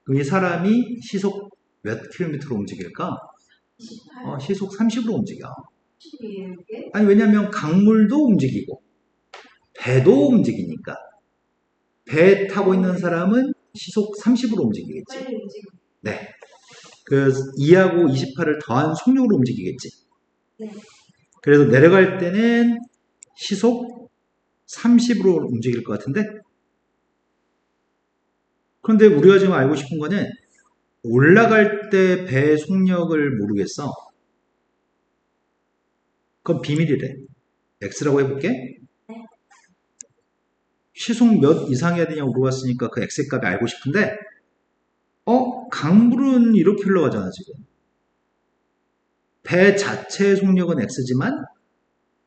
그럼 이 사람이 시속 몇 킬로미터로 움직일까? 28. 시속 30으로 움직여. 10이에요, 이게? 아니, 왜냐면 강물도 움직이고 배도 움직이니까. 배 타고 있는 사람은 시속 30으로 움직이겠지. 빨리 움직여. 네. 그 2하고 28을 더한 속력으로 움직이겠지. 네. 그래서 내려갈 때는 시속 30으로 움직일 것 같은데. 그런데 우리가 지금 알고 싶은 거는 올라갈 때 배 속력을 모르겠어. 그건 비밀이래. X라고 해볼게. 네. 시속 몇 이상 해야 되냐고 물어봤으니까 그 X의 값이 알고 싶은데, 강물은 이렇게 흘러가잖아, 지금. 배 자체의 속력은 X지만,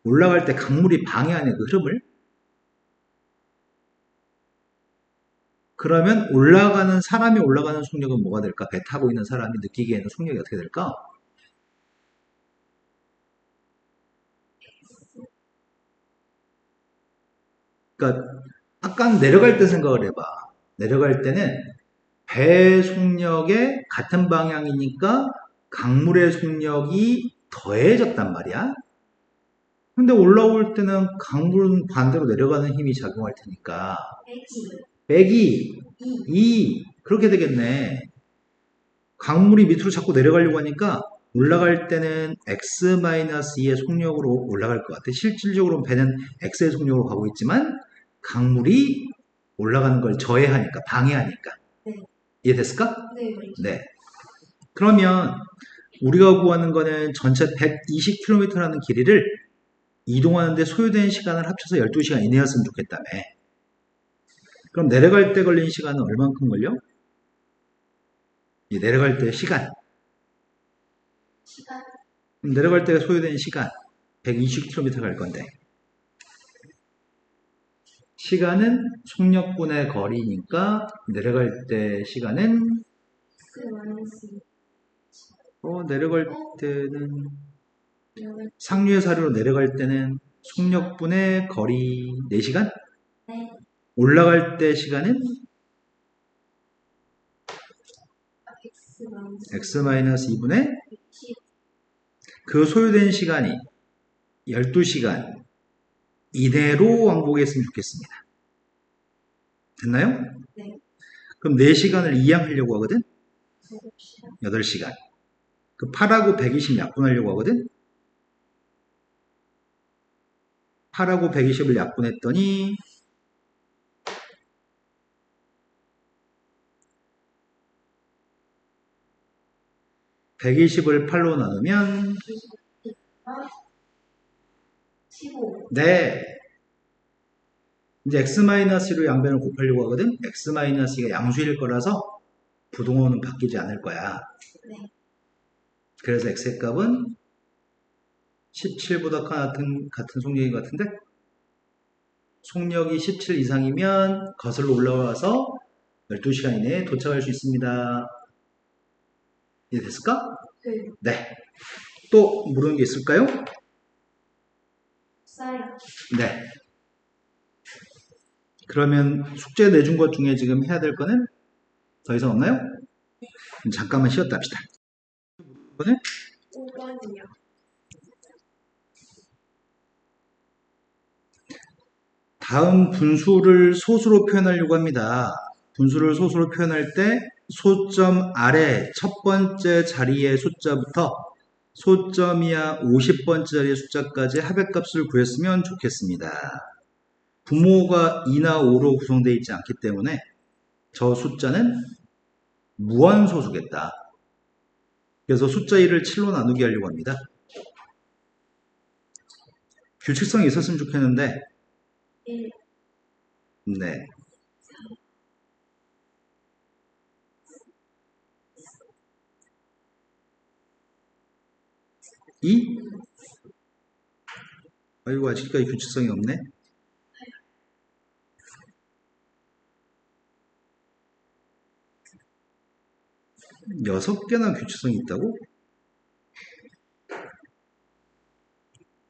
올라갈 때 강물이 방해하네, 그 흐름을. 그러면 사람이 올라가는 속력은 뭐가 될까? 배 타고 있는 사람이 느끼기에는 속력이 어떻게 될까? 그러니까, 아까 내려갈 때 생각을 해봐. 내려갈 때는 배 속력의 같은 방향이니까 강물의 속력이 더해졌단 말이야. 근데 올라올 때는 강물은 반대로 내려가는 힘이 작용할 테니까 빼기 2 그렇게 되겠네. 강물이 밑으로 자꾸 내려가려고 하니까 올라갈 때는 x-2의 속력으로 올라갈 것 같아. 실질적으로는 배는 x의 속력으로 가고 있지만 강물이 올라가는 걸 저해하니까 방해하니까. 네. 이해됐을까? 네. 네. 그러면 우리가 구하는 거는 전체 120km라는 길이를 이동하는데 소요된 시간을 합쳐서 12시간 이내였으면 좋겠다며. 그럼 내려갈 때 걸린 시간은 얼만큼 걸려? 이 내려갈 때 시간. 시간. 그럼 내려갈 때 소요된 시간 120km 갈 건데 시간은 속력분의 거리니까 내려갈 때 시간은 내려갈 때는 상류에서 하류로 내려갈 때는 속력분의 거리 4시간? 네. 올라갈 때 시간은 x-2분의 그 소요된 시간이 12시간 이내로 왕복했으면 좋겠습니다. 됐나요? 네. 그럼 4시간을 이양하려고 하거든? 8시간. 그 8하고 120 약분하려고 하거든? 8하고 120을 약분했더니 120을 8로 나누면 15. 네. 이제 x-로 양변을 곱하려고 하거든? x-가 양수일 거라서 부동호는 바뀌지 않을 거야. 네. 그래서 x의 값은 17보다 같은 속력인 것 같은데? 속력이 17 이상이면 거슬러 올라와서 12시간 이내에 도착할 수 있습니다. 이해됐을까? 네. 네. 또 물은 게 있을까요? 사인. 네. 그러면 숙제 내준 것 중에 지금 해야 될 거는 더 이상 없나요? 그럼 잠깐만 쉬었다 합시다. 이번에 5번이요. 다음 분수를 소수로 표현하려고 합니다. 분수를 소수로 표현할 때 소점 아래 첫 번째 자리의 숫자부터 소점 이하 50번째 자리의 숫자까지 합의값을 구했으면 좋겠습니다. 분모가 2나 5로 구성되어 있지 않기 때문에 저 숫자는 무한소수겠다. 그래서 숫자 1을 7로 나누게 하려고 합니다. 규칙성이 있었으면 좋겠는데 1, 네. 2? 아이고 아직까지 규칙성이 없네. 6개나 규칙성이 있다고?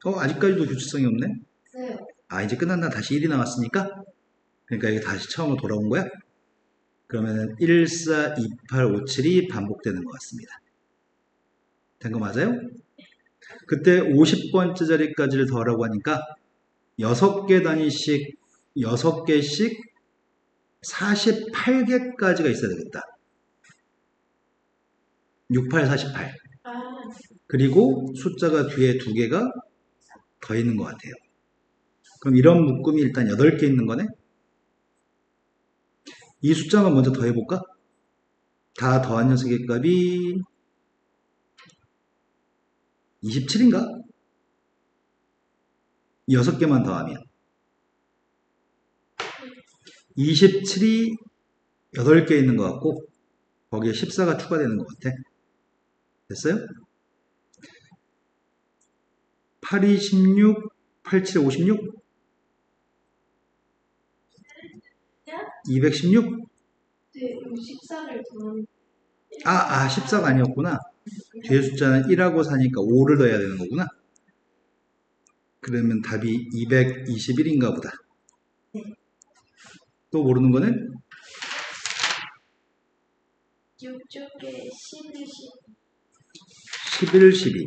아직까지도 규칙성이 없네? 네. 이제 끝났나? 다시 1이 나왔으니까? 그러니까 이게 다시 처음으로 돌아온 거야? 그러면은 1, 4, 2, 8, 5, 7이 반복되는 것 같습니다. 된 거 맞아요? 그때 50번째 자리까지를 더하라고 하니까 6개 단위씩 6개씩 48개까지가 있어야 되겠다. 6, 8, 48. 아, 그리고 숫자가 뒤에 2개가 더 있는 것 같아요. 그럼 이런 묶음이 일단 8개 있는 거네? 이 숫자만 먼저 더해볼까? 다 더한 녀석의 값이 27인가? 6개만 더하면 27이 8개 있는 것 같고 거기에 14가 추가되는 것 같아. 됐어요? 8이 16, 8, 7, 56? 216? 네, 14를 더하는 14가 아니었구나. 뒤에 숫자는 1하고 4니까 5를 넣어야 되는 거구나. 그러면 답이 221인가 보다. 또 모르는 거는 6쪽에 11, 10. 11, 12.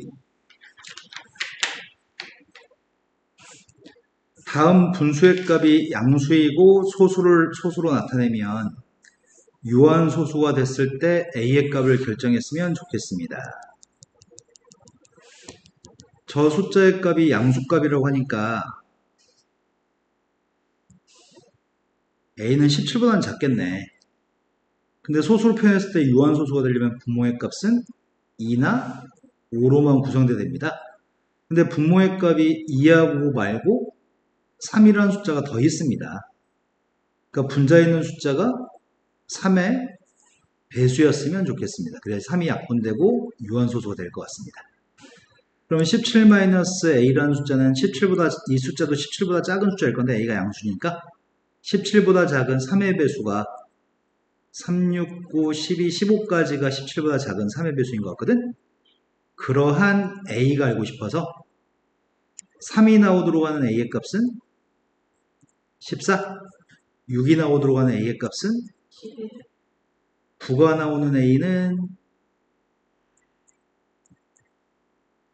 다음 분수의 값이 양수이고 소수로 나타내면 유한소수가 됐을 때 A의 값을 결정했으면 좋겠습니다. 저 숫자의 값이 양수값이라고 하니까 A는 17보다는 작겠네. 근데 소수로 표현했을 때 유한소수가 되려면 분모의 값은 2나 5로만 구성돼야 됩니다. 근데 분모의 값이 2하고 말고 3이라는 숫자가 더 있습니다. 그러니까 분자에 있는 숫자가 3의 배수였으면 좋겠습니다. 그래서 3이 약분되고 유한소수가 될 것 같습니다. 그러면 17-a라는 숫자는 이 숫자도 17보다 작은 숫자일 건데 a가 양수니까 17보다 작은 3의 배수가 3, 6, 9, 12, 15까지가 17보다 작은 3의 배수인 것 같거든? 그러한 a가 알고 싶어서 3이 나오도록 하는 a의 값은 14, 6이 나오도록 하는 a의 값은 11. 9가 나오는 a는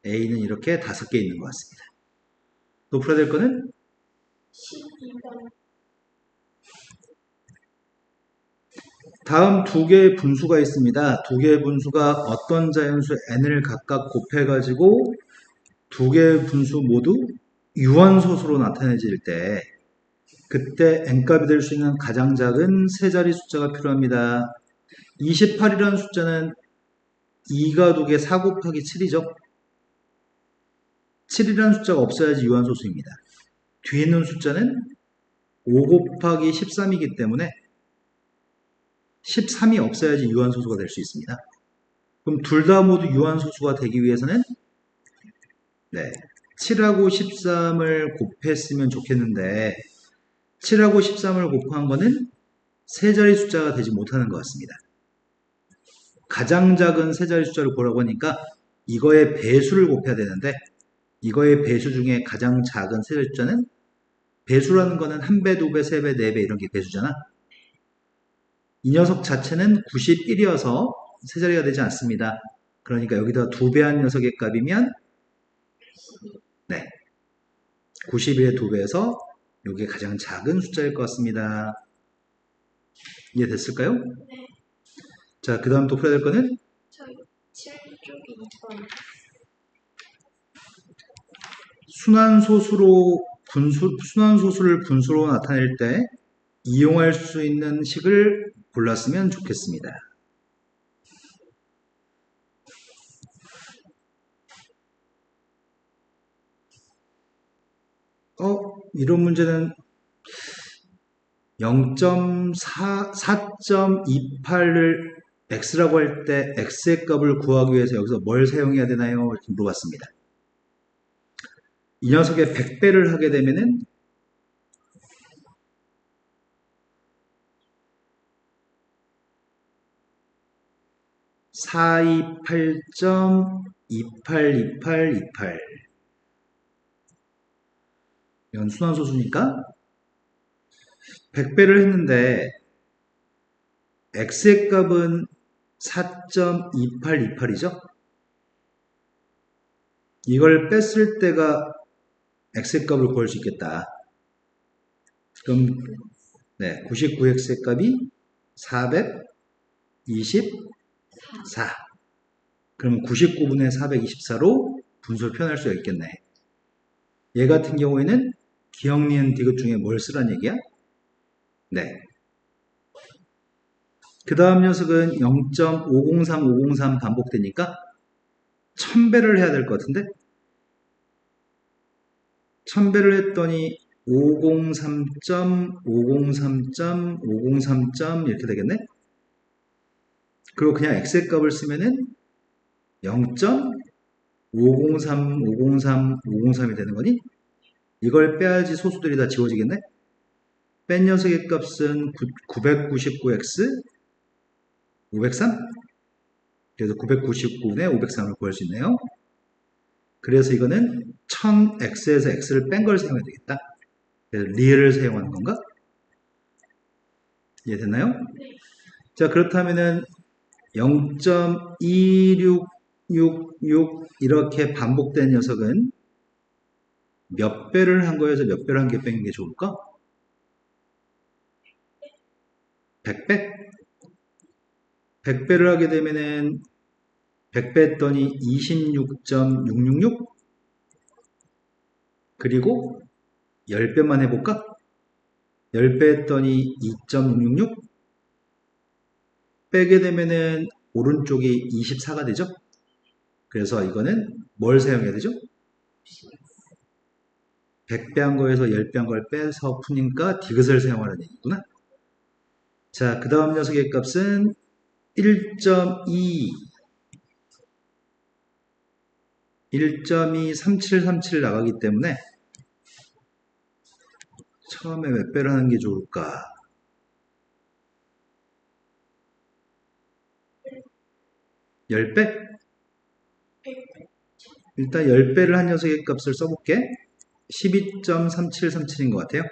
이렇게 5개 있는 것 같습니다. 또 풀어야 될 거는 12번. 다음 두 개의 분수가 있습니다. 두 개의 분수가 어떤 자연수 n을 각각 곱해가지고 두 개의 분수 모두 유한소수로 나타내질 때 그때 n값이 될 수 있는 가장 작은 세 자리 숫자가 필요합니다. 28이라는 숫자는 2가 2개 4 곱하기 7이죠. 7이라는 숫자가 없어야지 유한소수입니다. 뒤에 있는 숫자는 5 곱하기 13이기 때문에 13이 없어야지 유한소수가 될 수 있습니다. 그럼 둘 다 모두 유한소수가 되기 위해서는 7하고 13을 곱했으면 좋겠는데 7하고 13을 곱한 거는 세 자리 숫자가 되지 못하는 것 같습니다. 가장 작은 세 자리 숫자를 구하라고 하니까 이거의 배수를 곱해야 되는데 이거의 배수 중에 가장 작은 세 자리 숫자는 배수라는 거는 1배, 2배, 3배, 4배 이런 게 배수잖아. 이 녀석 자체는 91이어서 세 자리가 되지 않습니다. 그러니까 여기다 2배한 녀석의 값이면 네, 91의 2배에서 이게 가장 작은 숫자일 것 같습니다. 이해됐을까요? 네. 자, 그 다음 또 풀어야 될 거는 저희 7쪽이 2번. 순환소수를 분수로 나타낼 때 이용할 수 있는 식을 골랐으면 좋겠습니다. 이런 문제는 4.28을 x라고 할 때 x의 값을 구하기 위해서 여기서 뭘 사용해야 되나요? 이렇게 물어봤습니다. 이 녀석의 100배를 하게 되면은 428.282828 이건 순환소수니까 100배를 했는데 x의 값은 4.2828이죠. 이걸 뺐을 때가 x의 값을 구할 수 있겠다. 그럼 네, 99x의 값이 424. 그럼 99분의 424로 분수를 표현할 수가 있겠네. 얘 같은 경우에는 기억, 니은, 디귿 중에 뭘 쓰란 얘기야? 네. 그 다음 녀석은 0.503 반복되니까 1000배를 해야 될 것 같은데 1000배를 했더니 503.503.503. 이렇게 되겠네. 그리고 그냥 x의 값을 쓰면은 0.503, 503, 503이 되는 거니 이걸 빼야지 소수들이 다 지워지겠네. 뺀 녀석의 값은 999x 503. 그래서 999분의 503을 구할 수 있네요. 그래서 이거는 1000x에서 x를 뺀 걸 사용해야 되겠다. 그래서 리을을 사용하는 건가? 이해됐나요? 자, 그렇다면은 0.2666 이렇게 반복된 녀석은 몇 배를 한 거에서 몇 배를 한 개 뺀 게 좋을까? 100배? 100배를 하게 되면은 100배 했더니 26.666 그리고 10배만 해볼까? 10배 했더니 2.666 빼게 되면은 오른쪽이 24가 되죠? 그래서 이거는 뭘 사용해야 되죠? 100배 한 거에서 10배 한 걸 빼서 푸니까 디귿을 사용하는 얘기구나. 자, 그 다음 녀석의 값은 1.2 나가기 때문에 처음에 몇 배를 하는 게 좋을까? 10배? 일단 10배를 한 녀석의 값을 써볼게. 12.3737인 것 같아요.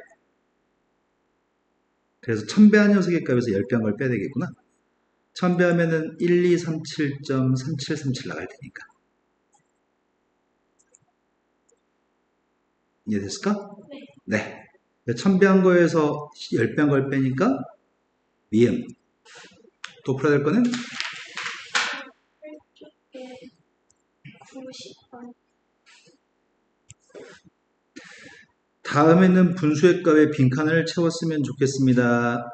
그래서 1000배 한 녀석의 값에서 10배 한 걸 빼야 되겠구나. 1000배 하면은 1237.3737 나갈 테니까. 이해됐을까? 네. 1000배 한 거에서 10배 한 걸 빼니까 미음. 또 풀어야 될 거는 8쪽에 90번. 다음에는 분수의 값에 빈칸을 채웠으면 좋겠습니다.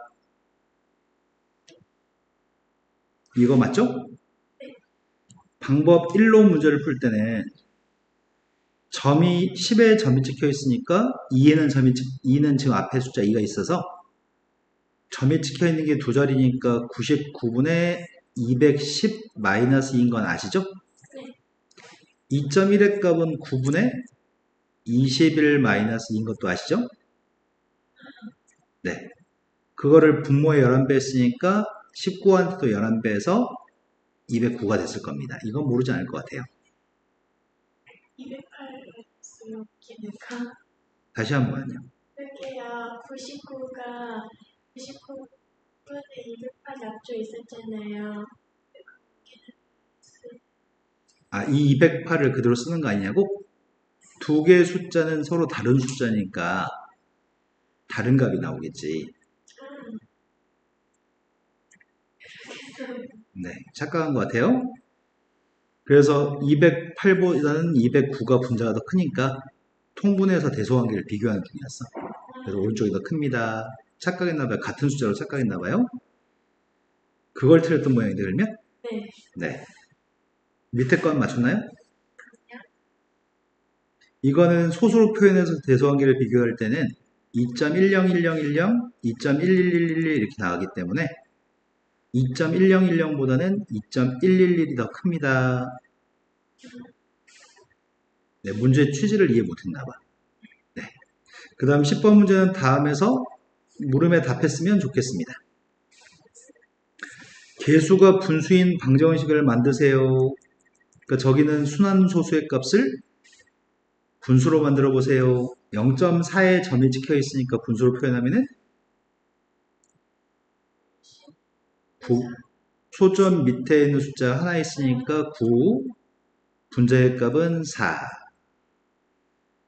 이거 맞죠? 방법 1로 문제를 풀 때는 점이 10에 점이 찍혀 있으니까 2는 지금 앞에 숫자 2가 있어서 점이 찍혀 있는 게 두 자리니까 99분의 210 마이너스 2인 건 아시죠? 2.1의 값은 9분의 21 마이너스 2인 것도 아시죠? 네. 그거를 분모에 11배 했으니까 19한테도 11배에서 209가 됐을 겁니다. 이건 모르지 않을 것 같아요. 208X로 기니까 다시 한번요. 여기요 99가 99분에 208 약조 있었잖아요. 아, 이 208을 그대로 쓰는 거 아니냐고? 두 개의 숫자는 서로 다른 숫자니까 다른 값이 나오겠지. 네, 착각한 것 같아요. 그래서 208보다는 209가 분자가 더 크니까 통분해서 대소관계를 비교하는 중이었어. 그래서 오른쪽이 더 큽니다. 착각했나봐요. 같은 숫자로 착각했나봐요. 그걸 틀렸던 모양인데 그러면? 네. 네. 밑에 건 맞췄나요? 이거는 소수로 표현해서 대소관계를 비교할 때는 2.101010, 2.11111 이렇게 나가기 때문에 2.1010보다는 2.111이 더 큽니다. 네, 문제의 취지를 이해 못했나 봐. 네. 그 다음 10번 문제는 다음에서 물음에 답했으면 좋겠습니다. 개수가 분수인 방정식을 만드세요. 그러니까 저기는 순환소수의 값을 분수로 만들어 보세요. 0.4에 점이 찍혀 있으니까 분수로 표현하면은 소점 밑에 있는 숫자 하나 있으니까 9, 분자의 값은 4.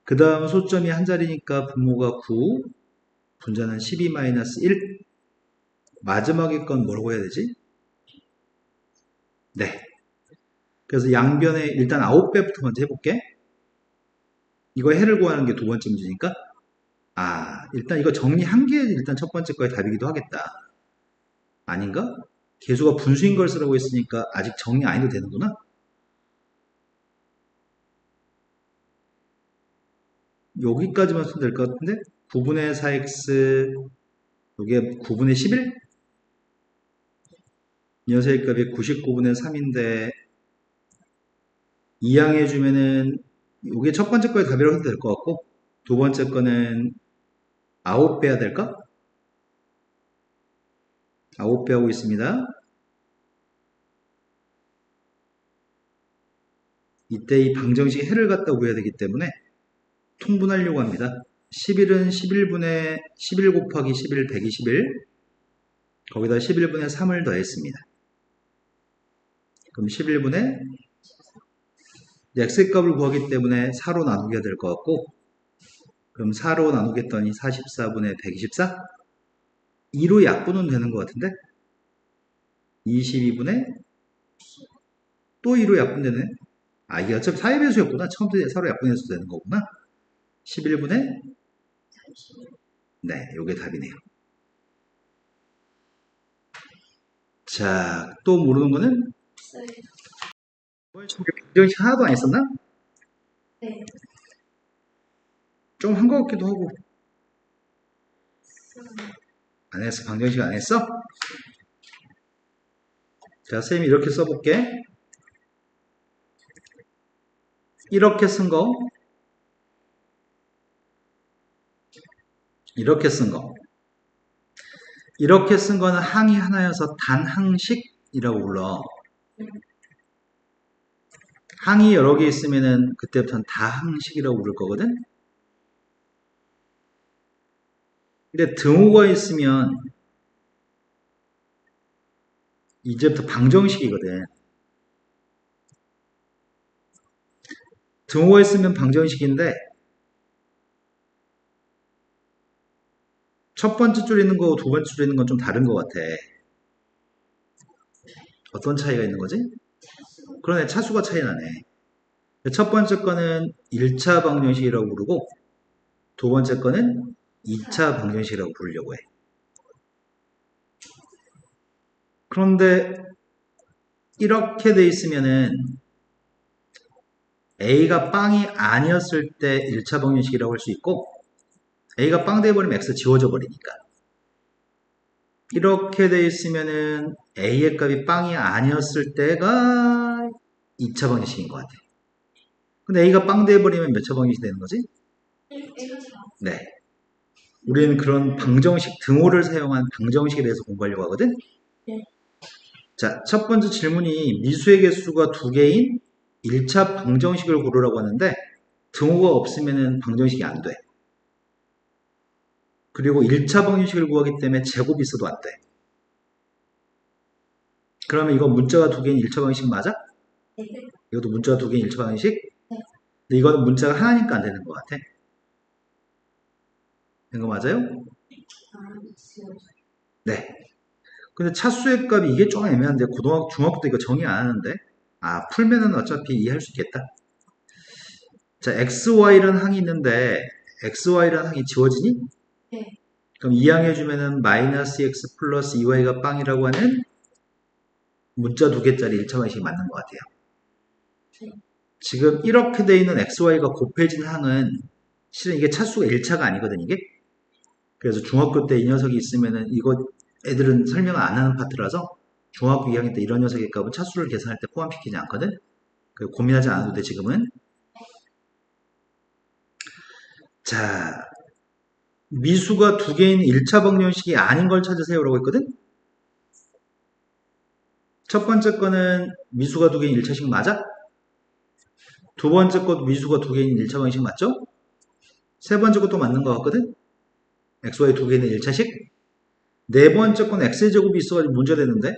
그 다음 소점이 한 자리니까 분모가 9, 분자는 12-1. 마지막에 건 뭐라고 해야 되지? 네. 그래서 양변에 일단 9배부터 먼저 해볼게. 이거 해를 구하는 게 두 번째 문제니까. 아, 일단 이거 정리한 게 일단 첫 번째 거의 답이기도 하겠다. 아닌가? 개수가 분수인 걸 쓰라고 했으니까 아직 정리 안 해도 되는구나. 여기까지만 쓰면 될 것 같은데 9분의 4x 이게 9분의 11? 이 녀석의 값이 99분의 3인데 이항해주면은 이게 첫 번째 거에 답이라고 해도 될 것 같고 두 번째 거는 9배 해야 될까? 9배 하고 있습니다. 이때 이 방정식의 해를 갖다 구해야 되기 때문에 통분하려고 합니다. 11은 11분의 11 곱하기 11 121 거기다 11분의 3을 더했습니다. 그럼 11분의 x의 값을 구하기 때문에 4로 나누게 될 것 같고 그럼 4로 나누겠더니 44분의 124 2로 약분은 되는 것 같은데 22분의 또 2로 약분되네. 아 이게 어차피 4의 배수였구나. 처음부터 4로 약분해서 되는 거구나. 11분의 네, 요게 답이네요. 자, 또 모르는 거는 방정식 하나도 안 했었나? 네. 좀 한 것 같기도 하고 안 했어. 방정식 안 했어? 자, 쌤이 이렇게 써볼게. 이렇게 쓴 거, 이렇게 쓴 거. 이렇게 쓴 거는 항이 하나여서 단항식이라고 불러. 항이 여러 개 있으면은 그때부터는 다항식이라고 부를 거거든. 근데 등호가 있으면 이제부터 방정식이거든. 등호가 있으면 방정식인데 첫 번째 줄에 있는 거고 두 번째 줄에 있는 건 좀 다른 것 같아. 어떤 차이가 있는 거지? 그러네, 차수가 차이 나네. 첫 번째 거는 1차 방정식이라고 부르고 두 번째 거는 2차 방정식이라고 부르려고 해. 그런데 이렇게 돼 있으면은 A가 빵이 아니었을 때 1차 방정식이라고 할 수 있고 A가 빵 돼버리면 X 지워져 버리니까 이렇게 돼 있으면은 A의 값이 빵이 아니었을 때가 2차 방정식인 것 같아. 근데 A가 빵 돼버리면 몇 차 방정식이 되는 거지? 네. 우리는 그런 방정식, 등호를 사용한 방정식에 대해서 공부하려고 하거든? 네. 자, 첫 번째 질문이 미수의 개수가 2개인 1차 방정식을 고르라고 하는데 등호가 없으면 방정식이 안 돼. 그리고 1차 방정식을 구하기 때문에 제곱이 있어도 안 돼. 그러면 이거 문자가 2개인 1차 방정식 맞아? 네. 이것도 문자가 2개인 1차 방정식? 네. 근데 이거는 문자가 하나니까 안 되는 것 같아. 된 거 맞아요? 네. 근데 차수의 값이 이게 좀 애매한데 고등학교, 중학교 때 이거 정의 안 하는데 풀면은 어차피 이해할 수 있겠다. 자, XY라는 항이 있는데 XY라는 항이 지워지니? 네. 그럼 이 항 해주면은 마이너스 X 플러스 2Y가 빵이라고 하는 문자 2개짜리 1차 방식이 맞는 것 같아요. 네. 지금 이렇게 돼 있는 XY가 곱해진 항은 실은 이게 차수가 1차가 아니거든 이게. 그래서 중학교 때 이 녀석이 있으면은 이거 애들은 설명을 안 하는 파트라서 중학교 2학년 때 이런 녀석의 값은 차수를 계산할 때 포함시키지 않거든. 고민하지 않아도 돼 지금은. 자, 미수가 2개인 1차 방정식이 아닌 걸 찾으세요라고 했거든. 첫 번째 거는 미수가 2개인 1차식 맞아? 두 번째 것도 미수가 2개인 1차 방정식 맞죠? 세 번째 것도 맞는 것 같거든. XY 2개는 1차식. 네 번째 건 X의 제곱이 있어가지고 문제가 되는데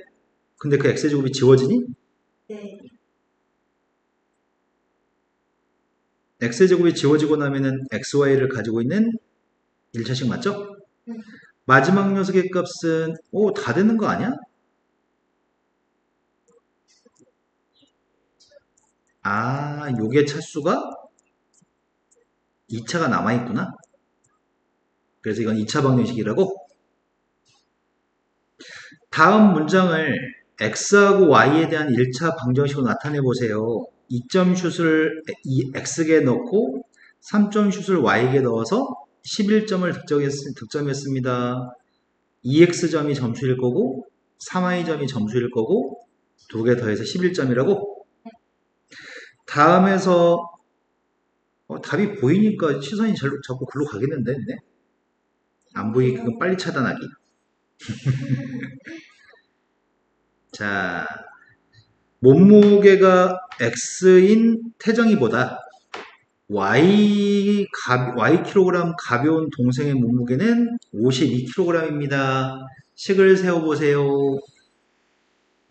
근데 그 X의 제곱이 지워지니? 네. X의 제곱이 지워지고 나면은 XY를 가지고 있는 1차식 맞죠? 네. 마지막 녀석의 값은 다 되는 거 아니야? 요게 차수가 2차가 남아있구나. 그래서 이건 2차 방정식이라고? 다음 문장을 x하고 y에 대한 1차 방정식으로 나타내 보세요. 2점 슛을 이 x에 넣고 3점 슛을 y에 넣어서 11점을 득점했습니다. 2x점이 점수일 거고 3y점이 점수일 거고 두 개 더해서 11점이라고? 다음에서 답이 보이니까 시선이 자꾸 글로 가겠는데? 네? 안 보이게 그거 빨리 차단하기. 자, 몸무게가 X인 태정이보다 Y 가벼운 동생의 몸무게는 52kg입니다. 식을 세워보세요.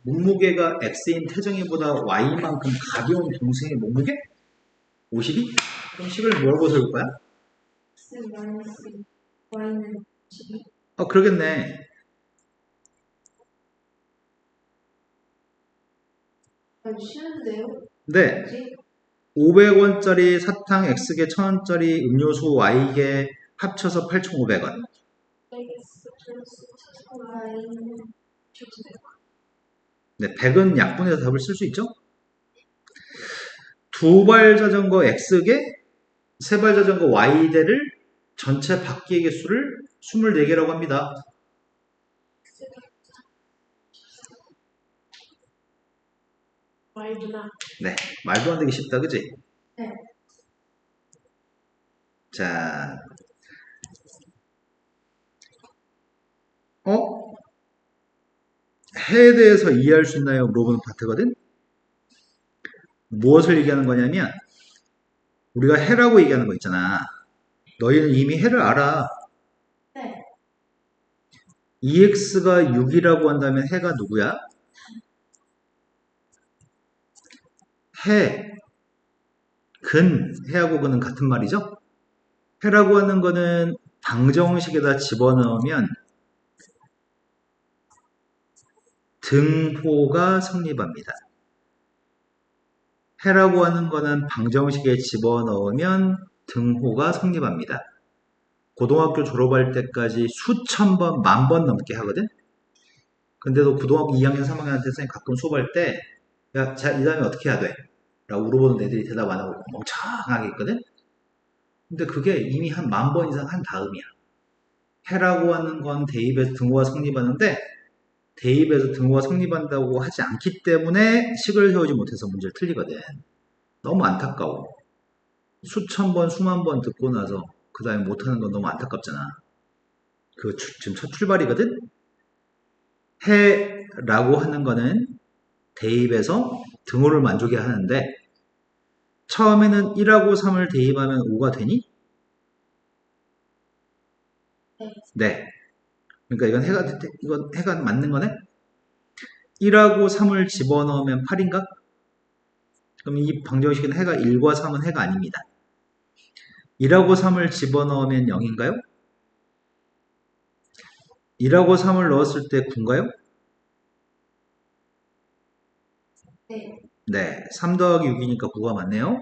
몸무게가 X인 태정이보다 Y만큼 가벼운 동생의 몸무게? 52? 그럼 식을 뭐라고 세울 거야? X 마이너스 Y는 12. 그러겠네. 쉬운데요? 네. 500원짜리 사탕 X개 1000원짜리 음료수 Y개 합쳐서 8,500원. X 플러스 Y는 1,900원. 네, 100은 약분해서 답을 쓸 수 있죠? 두 발 자전거 X개, 세 발 자전거 Y대를 전체 바퀴의 개수를 24개라고 합니다. Y구나. 네, 말도 안 되기 쉽다, 그지? 네. 자, 해에 대해서 이해할 수 있나요? 물어보는 파트거든? 무엇을 얘기하는 거냐면, 우리가 해라고 얘기하는 거 있잖아. 너희는 이미 해를 알아. 네. EX가 6이라고 한다면 해가 누구야? 해. 해하고 근은 같은 말이죠? 해라고 하는 거는 방정식에다 집어넣으면 등호가 성립합니다. 해라고 하는 거는 방정식에 집어넣으면 등호가 성립합니다. 고등학교 졸업할 때까지 수천 번, 만 번 넘게 하거든? 근데도 고등학교 2학년, 3학년 때 선생님 가끔 수업할 때, 야, 자, 이 다음에 어떻게 해야 돼? 라고 물어보는 애들이 대답 안 하고 멍청하게 있거든? 근데 그게 이미 한 만 번 이상 한 다음이야. 해라고 하는 건 대입에서 등호가 성립하는데, 대입에서 등호가 성립한다고 하지 않기 때문에 식을 세우지 못해서 문제를 틀리거든. 너무 안타까워. 수천 번, 수만 번 듣고 나서 그 다음에 못하는 건 너무 안타깝잖아. 지금 첫 출발이거든? 해라고 하는 거는 대입에서 등호를 만족해야 하는데 처음에는 1하고 3을 대입하면 5가 되니? 네. 네. 그러니까 이건 해가 맞는 거네? 1하고 3을 집어넣으면 8인가? 그럼 이 방정식은 해가 1과 3은 해가 아닙니다. 1하고 3을 집어넣으면 0인가요? 1하고 3을 넣었을 때 9인가요? 네. 네. 3 더하기 6이니까 9가 맞네요.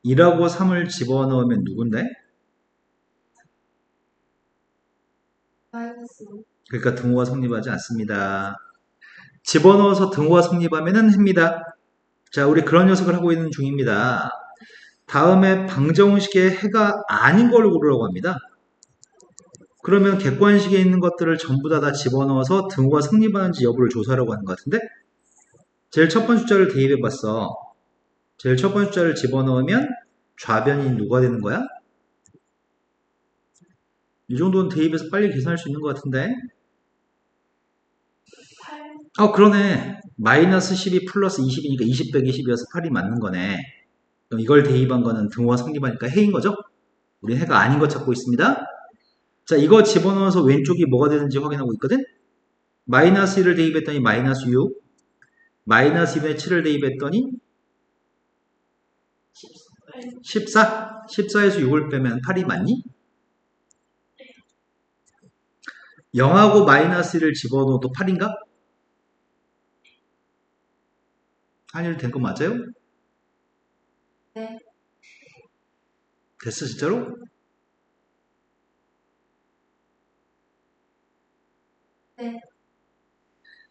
1하고 3을 집어넣으면 누군데? 마이너스 그러니까 등호가 성립하지 않습니다. 집어넣어서 등호가 성립하면은 해입니다. 자, 우리 그런 녀석을 하고 있는 중입니다. 다음에 방정식의 해가 아닌 걸 고르라고 합니다. 그러면 객관식에 있는 것들을 전부 다 집어넣어서 등호가 성립하는지 여부를 조사하려고 하는 것 같은데? 제일 첫 번째 숫자를 대입해 봤어. 제일 첫 번째 숫자를 집어넣으면 좌변이 누가 되는 거야? 이 정도는 대입해서 빨리 계산할 수 있는 것 같은데? 8. 그러네. 마이너스 12 플러스 20이니까 20 빼기 10이어서 8이 맞는 거네. 그럼 이걸 대입한 거는 등호가 성립하니까 해인 거죠? 우리 해가 아닌 거 찾고 있습니다. 자, 이거 집어넣어서 왼쪽이 뭐가 되는지 확인하고 있거든? 마이너스 1을 대입했더니 마이너스 6, 마이너스 2분의 7을 대입했더니 14? 14에서 6을 빼면 8이 맞니? 0하고 마이너스 1을 집어넣어도 8인가? 한일 된 거 맞아요? 네. 됐어, 진짜로? 네.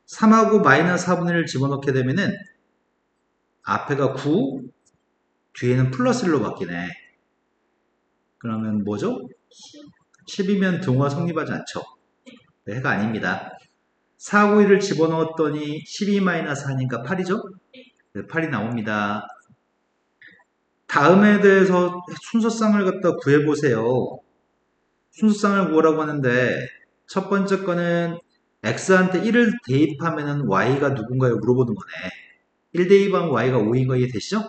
3하고 마이너스 4분의 1을 집어넣게 되면은 앞에가 9, 뒤에는 플러스 1로 바뀌네. 그러면 뭐죠? 10이면 등호가 성립하지 않죠. 네, 해가 아닙니다. 4, 9, 1을 집어넣었더니 12-4니까 8이죠? 네, 8이 나옵니다. 다음에 대해서 순서쌍을 갖다 구해보세요. 순서쌍을 구하라고 하는데 첫 번째 거는 x한테 1을 대입하면 y가 누군가요? 물어보는 거네. 1 대입하면 y가 5인 거 이해되시죠?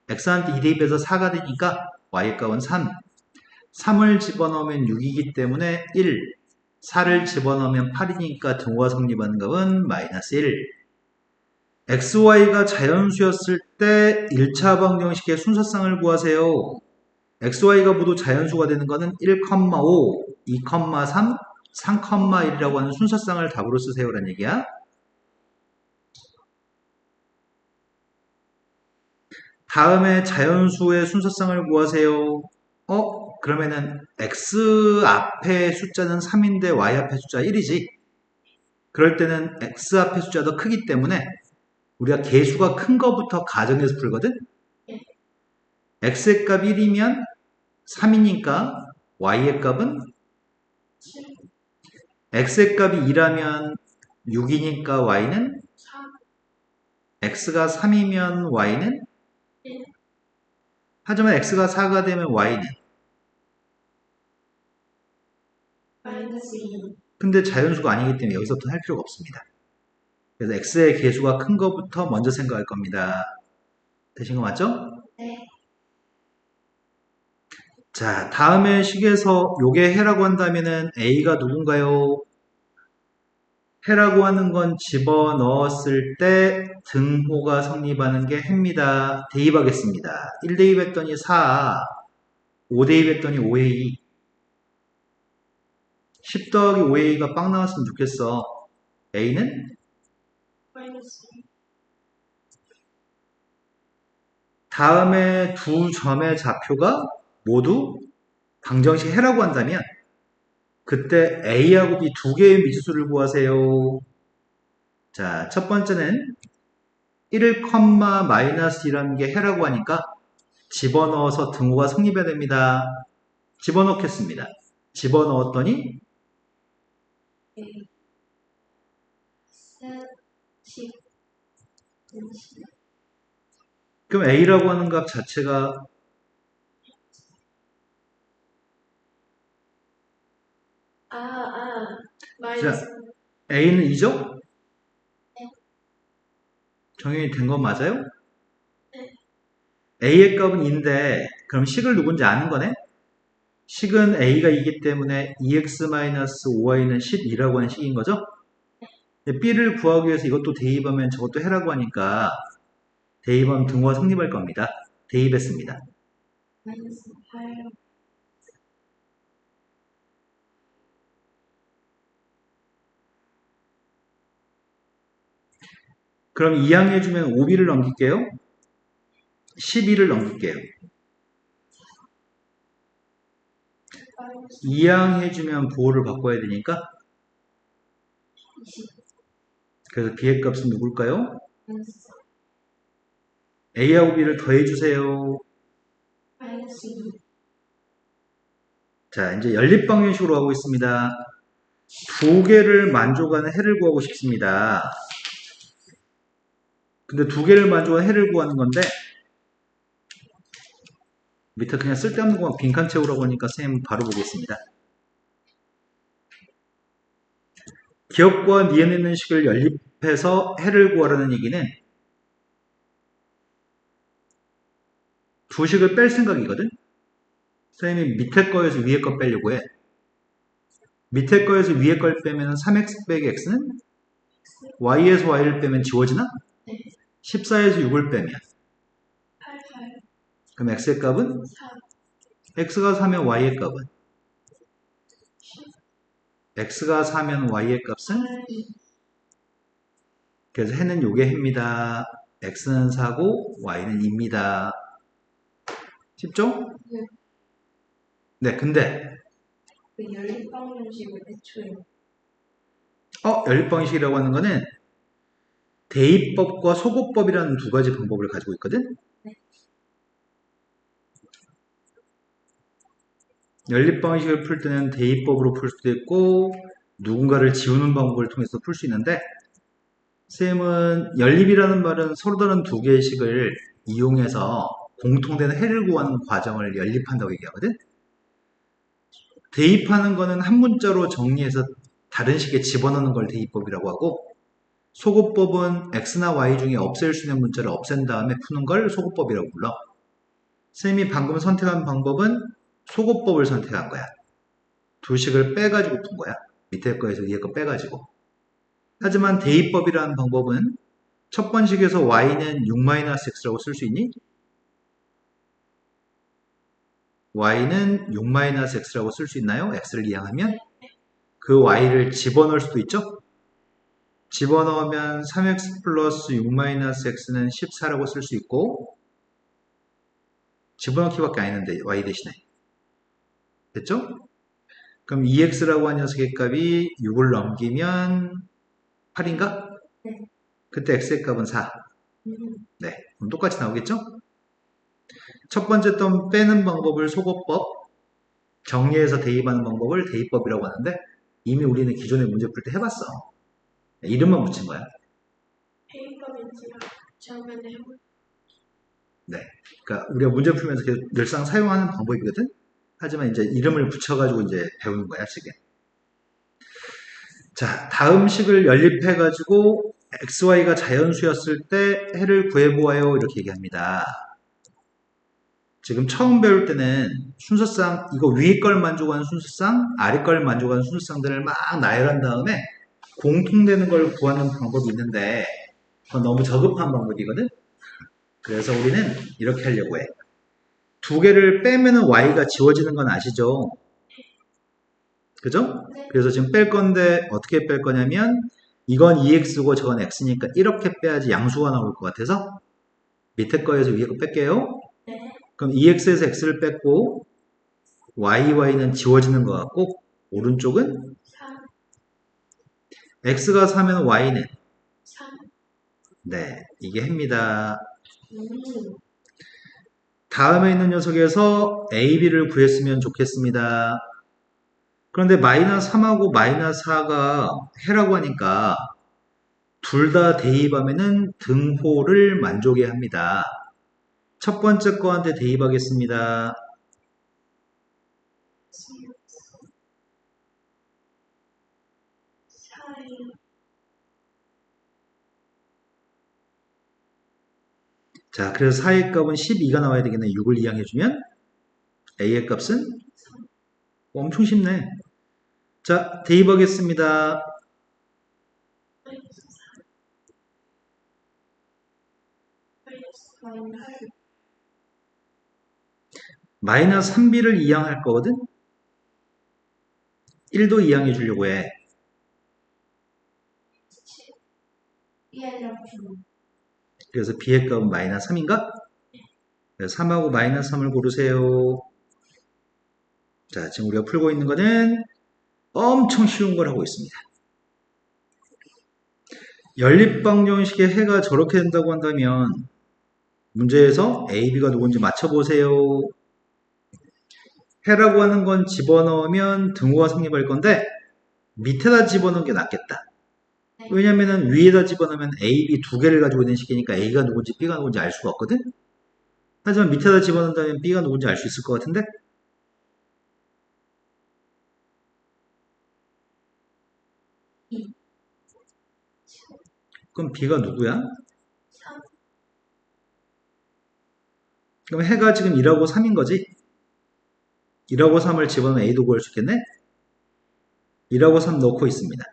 x한테 2 대입해서 4가 되니까 y 값은 3. 3을 집어넣으면 6이기 때문에 1. 4를 집어넣으면 8이니까 등호가 성립하는 값은 마이너스 1. xy가 자연수였을 때 1차 방정식의 순서쌍을 구하세요. xy가 모두 자연수가 되는 것은 1,5, 2,3, 3,1이라고 하는 순서쌍을 답으로 쓰세요라는 얘기야. 다음에 자연수의 순서쌍을 구하세요. 그러면은 x 앞에 숫자는 3인데 y 앞에 숫자 1이지. 그럴 때는 x 앞에 숫자가 더 크기 때문에 우리가 개수가 큰 거부터 가정해서 풀거든. x의 값 1이면 3이니까 y의 값은 x의 값이 2라면 6이니까 y는 3. x가 3이면 y는 1. 하지만 x가 4가 되면 y는 마이너스 2. 근데 자연수가 아니기 때문에 여기서부터 할 필요가 없습니다. 그래서 x의 개수가 큰 거부터 먼저 생각할 겁니다. 되신 거 맞죠? 네. 자, 다음의 식에서 요게 해라고 한다면은 a가 누군가요? 해라고 하는 건 집어넣었을 때 등호가 성립하는 게 해입니다. 대입하겠습니다. 1 대입했더니 4, 5 대입했더니 5a, 10 더하기 5a가 빵 나왔으면 좋겠어. a는 마이너스 2. 다음에 두 점의 좌표가 모두 방정식 해라고 한다면 그때 a하고 b 두 개의 미지수를 구하세요. 자, 첫 번째는 1, 마이너스 2라는 게 해라고 하니까 집어넣어서 등호가 성립해야 됩니다. 집어넣겠습니다. 집어넣었더니 10. 10. 그럼 a라고 하는 값 자체가 마이너스. A는 2죠? 네. 정형이 된 건 맞아요? 네. A의 값은 2인데 그럼 식을 누군지 아는 거네? 식은 A가 2이기 때문에 2x-5y는 12라고 하는 식인 거죠? B를 구하기 위해서 이것도 대입하면 저것도 해라고 하니까 대입하면 등호가 성립할 겁니다. 대입했습니다. 마이너스 8. 그럼 2항 해주면 5b를 넘길게요. 12를 넘길게요. 마이너스 2항 해주면 보호를 바꿔야 되니까 20. 그래서 b의 값은 누굴까요? 마이너스 a하고 b를 더해주세요. 마이너스 2. 자, 이제 연립방정식으로 하고 있습니다. 두 개를 만족하는 해를 구하고 싶습니다. 근데 두 개를 만족하는 해를 구하는 건데 밑에 그냥 쓸데없는 거 빈칸 채우라고 하니까 쌤 바로 보겠습니다. 기억과 니은 있는 식을 연립해서 해를 구하라는 얘기는 두 식을 뺄 생각이거든. 쌤이 밑에 거에서 위에 거 빼려고 해. 밑에 거에서 위에 걸 빼면 3x 빼기 x는 y에서 y를 빼면 지워지나? 네. 14에서 6을 빼면 8, 8. 그럼 x의 값은 4. x가 4면 y의 값은 x가 4면 y의 값은 8, 2. 그래서 해는 요게 해입니다. x는 4고 y는 2입니다. 쉽죠? 네. 네, 근데 그 연립방정식을 애초에 연립방식이라고 하는 거는 대입법과 소고법이라는 두 가지 방법을 가지고 있거든. 네. 연립방식을 풀 때는 대입법으로 풀 수도 있고 누군가를 지우는 방법을 통해서 풀 수 있는데 쌤은 연립이라는 말은 서로 다른 두 개의 식을 이용해서 공통된 해를 구하는 과정을 연립한다고 얘기하거든. 대입하는 거는 한 문자로 정리해서 다른 식에 집어넣는 걸 대입법이라고 하고 소고법은 x나 y 중에 없앨 수 있는 문자를 없앤 다음에 푸는 걸 소고법이라고 불러. 쌤이 방금 선택한 방법은 소고법을 선택한 거야. 두 식을 빼가지고 푼 거야. 밑에 거에서 위에 거 빼가지고. 하지만 대입법이라는 방법은 첫 번식에서 y는 6-x라고 쓸 수 있니? y는 6-x라고 쓸 수 있나요? x를 이항하면? 그 y를 집어넣을 수도 있죠? 집어넣으면 3x 플러스 6-x는 14라고 쓸 수 있고 집어넣기밖에 안 했는데 y 대신에 됐죠? 그럼 2x라고 한 녀석의 값이 6을 넘기면 8인가? 네. 그때 x의 값은 4. 음. 네, 그럼 똑같이 나오겠죠? 첫 번째 떤 빼는 방법을 소거법, 정리해서 대입하는 방법을 대입법이라고 하는데 이미 우리는 기존에 문제 풀 때 해봤어. 이름만 붙인 거야. 페이퍼민지랑 처음에는 해볼. 네, 그러니까 우리가 문제 풀면서 계속 늘상 사용하는 방법이거든. 하지만 이제 이름을 붙여가지고 이제 배우는 거야, 지금. 자, 다음 식을 연립해가지고 xy가 자연수였을 때 해를 구해보아요 이렇게 얘기합니다. 지금 처음 배울 때는 순서상 이거 위에 걸 만족하는 순서상 아래 걸 만족하는 순서상들을 막 나열한 다음에 공통되는 걸 구하는 방법이 있는데 그건 너무 저급한 방법이거든. 그래서 우리는 이렇게 하려고 해. 두 개를 빼면은 y가 지워지는 건 아시죠? 그죠? 네. 그래서 지금 뺄 건데 어떻게 뺄 거냐면 이건 2x고 저건 x니까 이렇게 빼야지 양수가 나올 것 같아서 밑에 거에서 위에 거 뺄게요. 네. 그럼 2x에서 x를 뺐고 y는 지워지는 것 같고 오른쪽은 3, x가 4면 y는 3. 네, 이게 해입니다. 음. 다음에 있는 녀석에서 a, b를 구했으면 좋겠습니다. 그런데 마이너스 3하고 마이너스 4가 해라고 하니까 둘 다 대입하면은 등호를 만족해 합니다. 첫 번째 거한테 대입하겠습니다. 자, 그래서 4의 값은 12가 나와야 되겠네. 6을 이항해주면 a의 값은 엄청 쉽네. 자, 대입하겠습니다. 마이너스 8. 마이너스 3b를 이항할 거거든? 1도 이항해 주려고 해. 그래서 b의 값은 마이너스 3인가? 3하고 마이너스 3을 고르세요. 자, 지금 우리가 풀고 있는 거는 엄청 쉬운 걸 하고 있습니다. 연립방정식의 해가 저렇게 된다고 한다면 문제에서 A, B가 누군지 맞춰보세요. 해라고 하는 건 집어넣으면 등호가 성립할 건데 밑에다 집어넣는 게 낫겠다. 왜냐면은 위에다 집어넣으면 A, B 두 개를 가지고 있는 식이니까 A가 누군지 B가 누군지 알 수가 없거든? 하지만 밑에다 집어넣는다면 B가 누군지 알 수 있을 것 같은데? 그럼 B가 누구야? 그럼 해가 지금 1하고 3인 거지? 1하고 3을 집어넣으면 A도 구할 수 있겠네? 1하고 3 넣고 있습니다.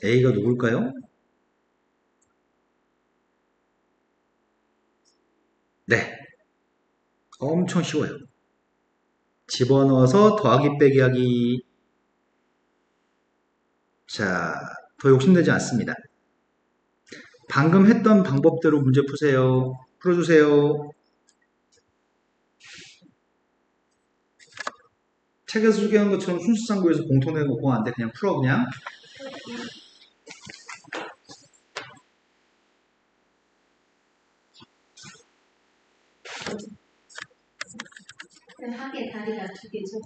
A가 누굴까요? 네. 엄청 쉬워요. 집어넣어서 더하기 빼기 하기. 자, 더 욕심내지 않습니다. 방금 했던 방법대로 문제 푸세요. 풀어주세요. 책에서 소개한 것처럼 순수상 구해서 공통 내놓고 안 돼. 그냥 풀어 그냥. 학의 다리가 두 개죠.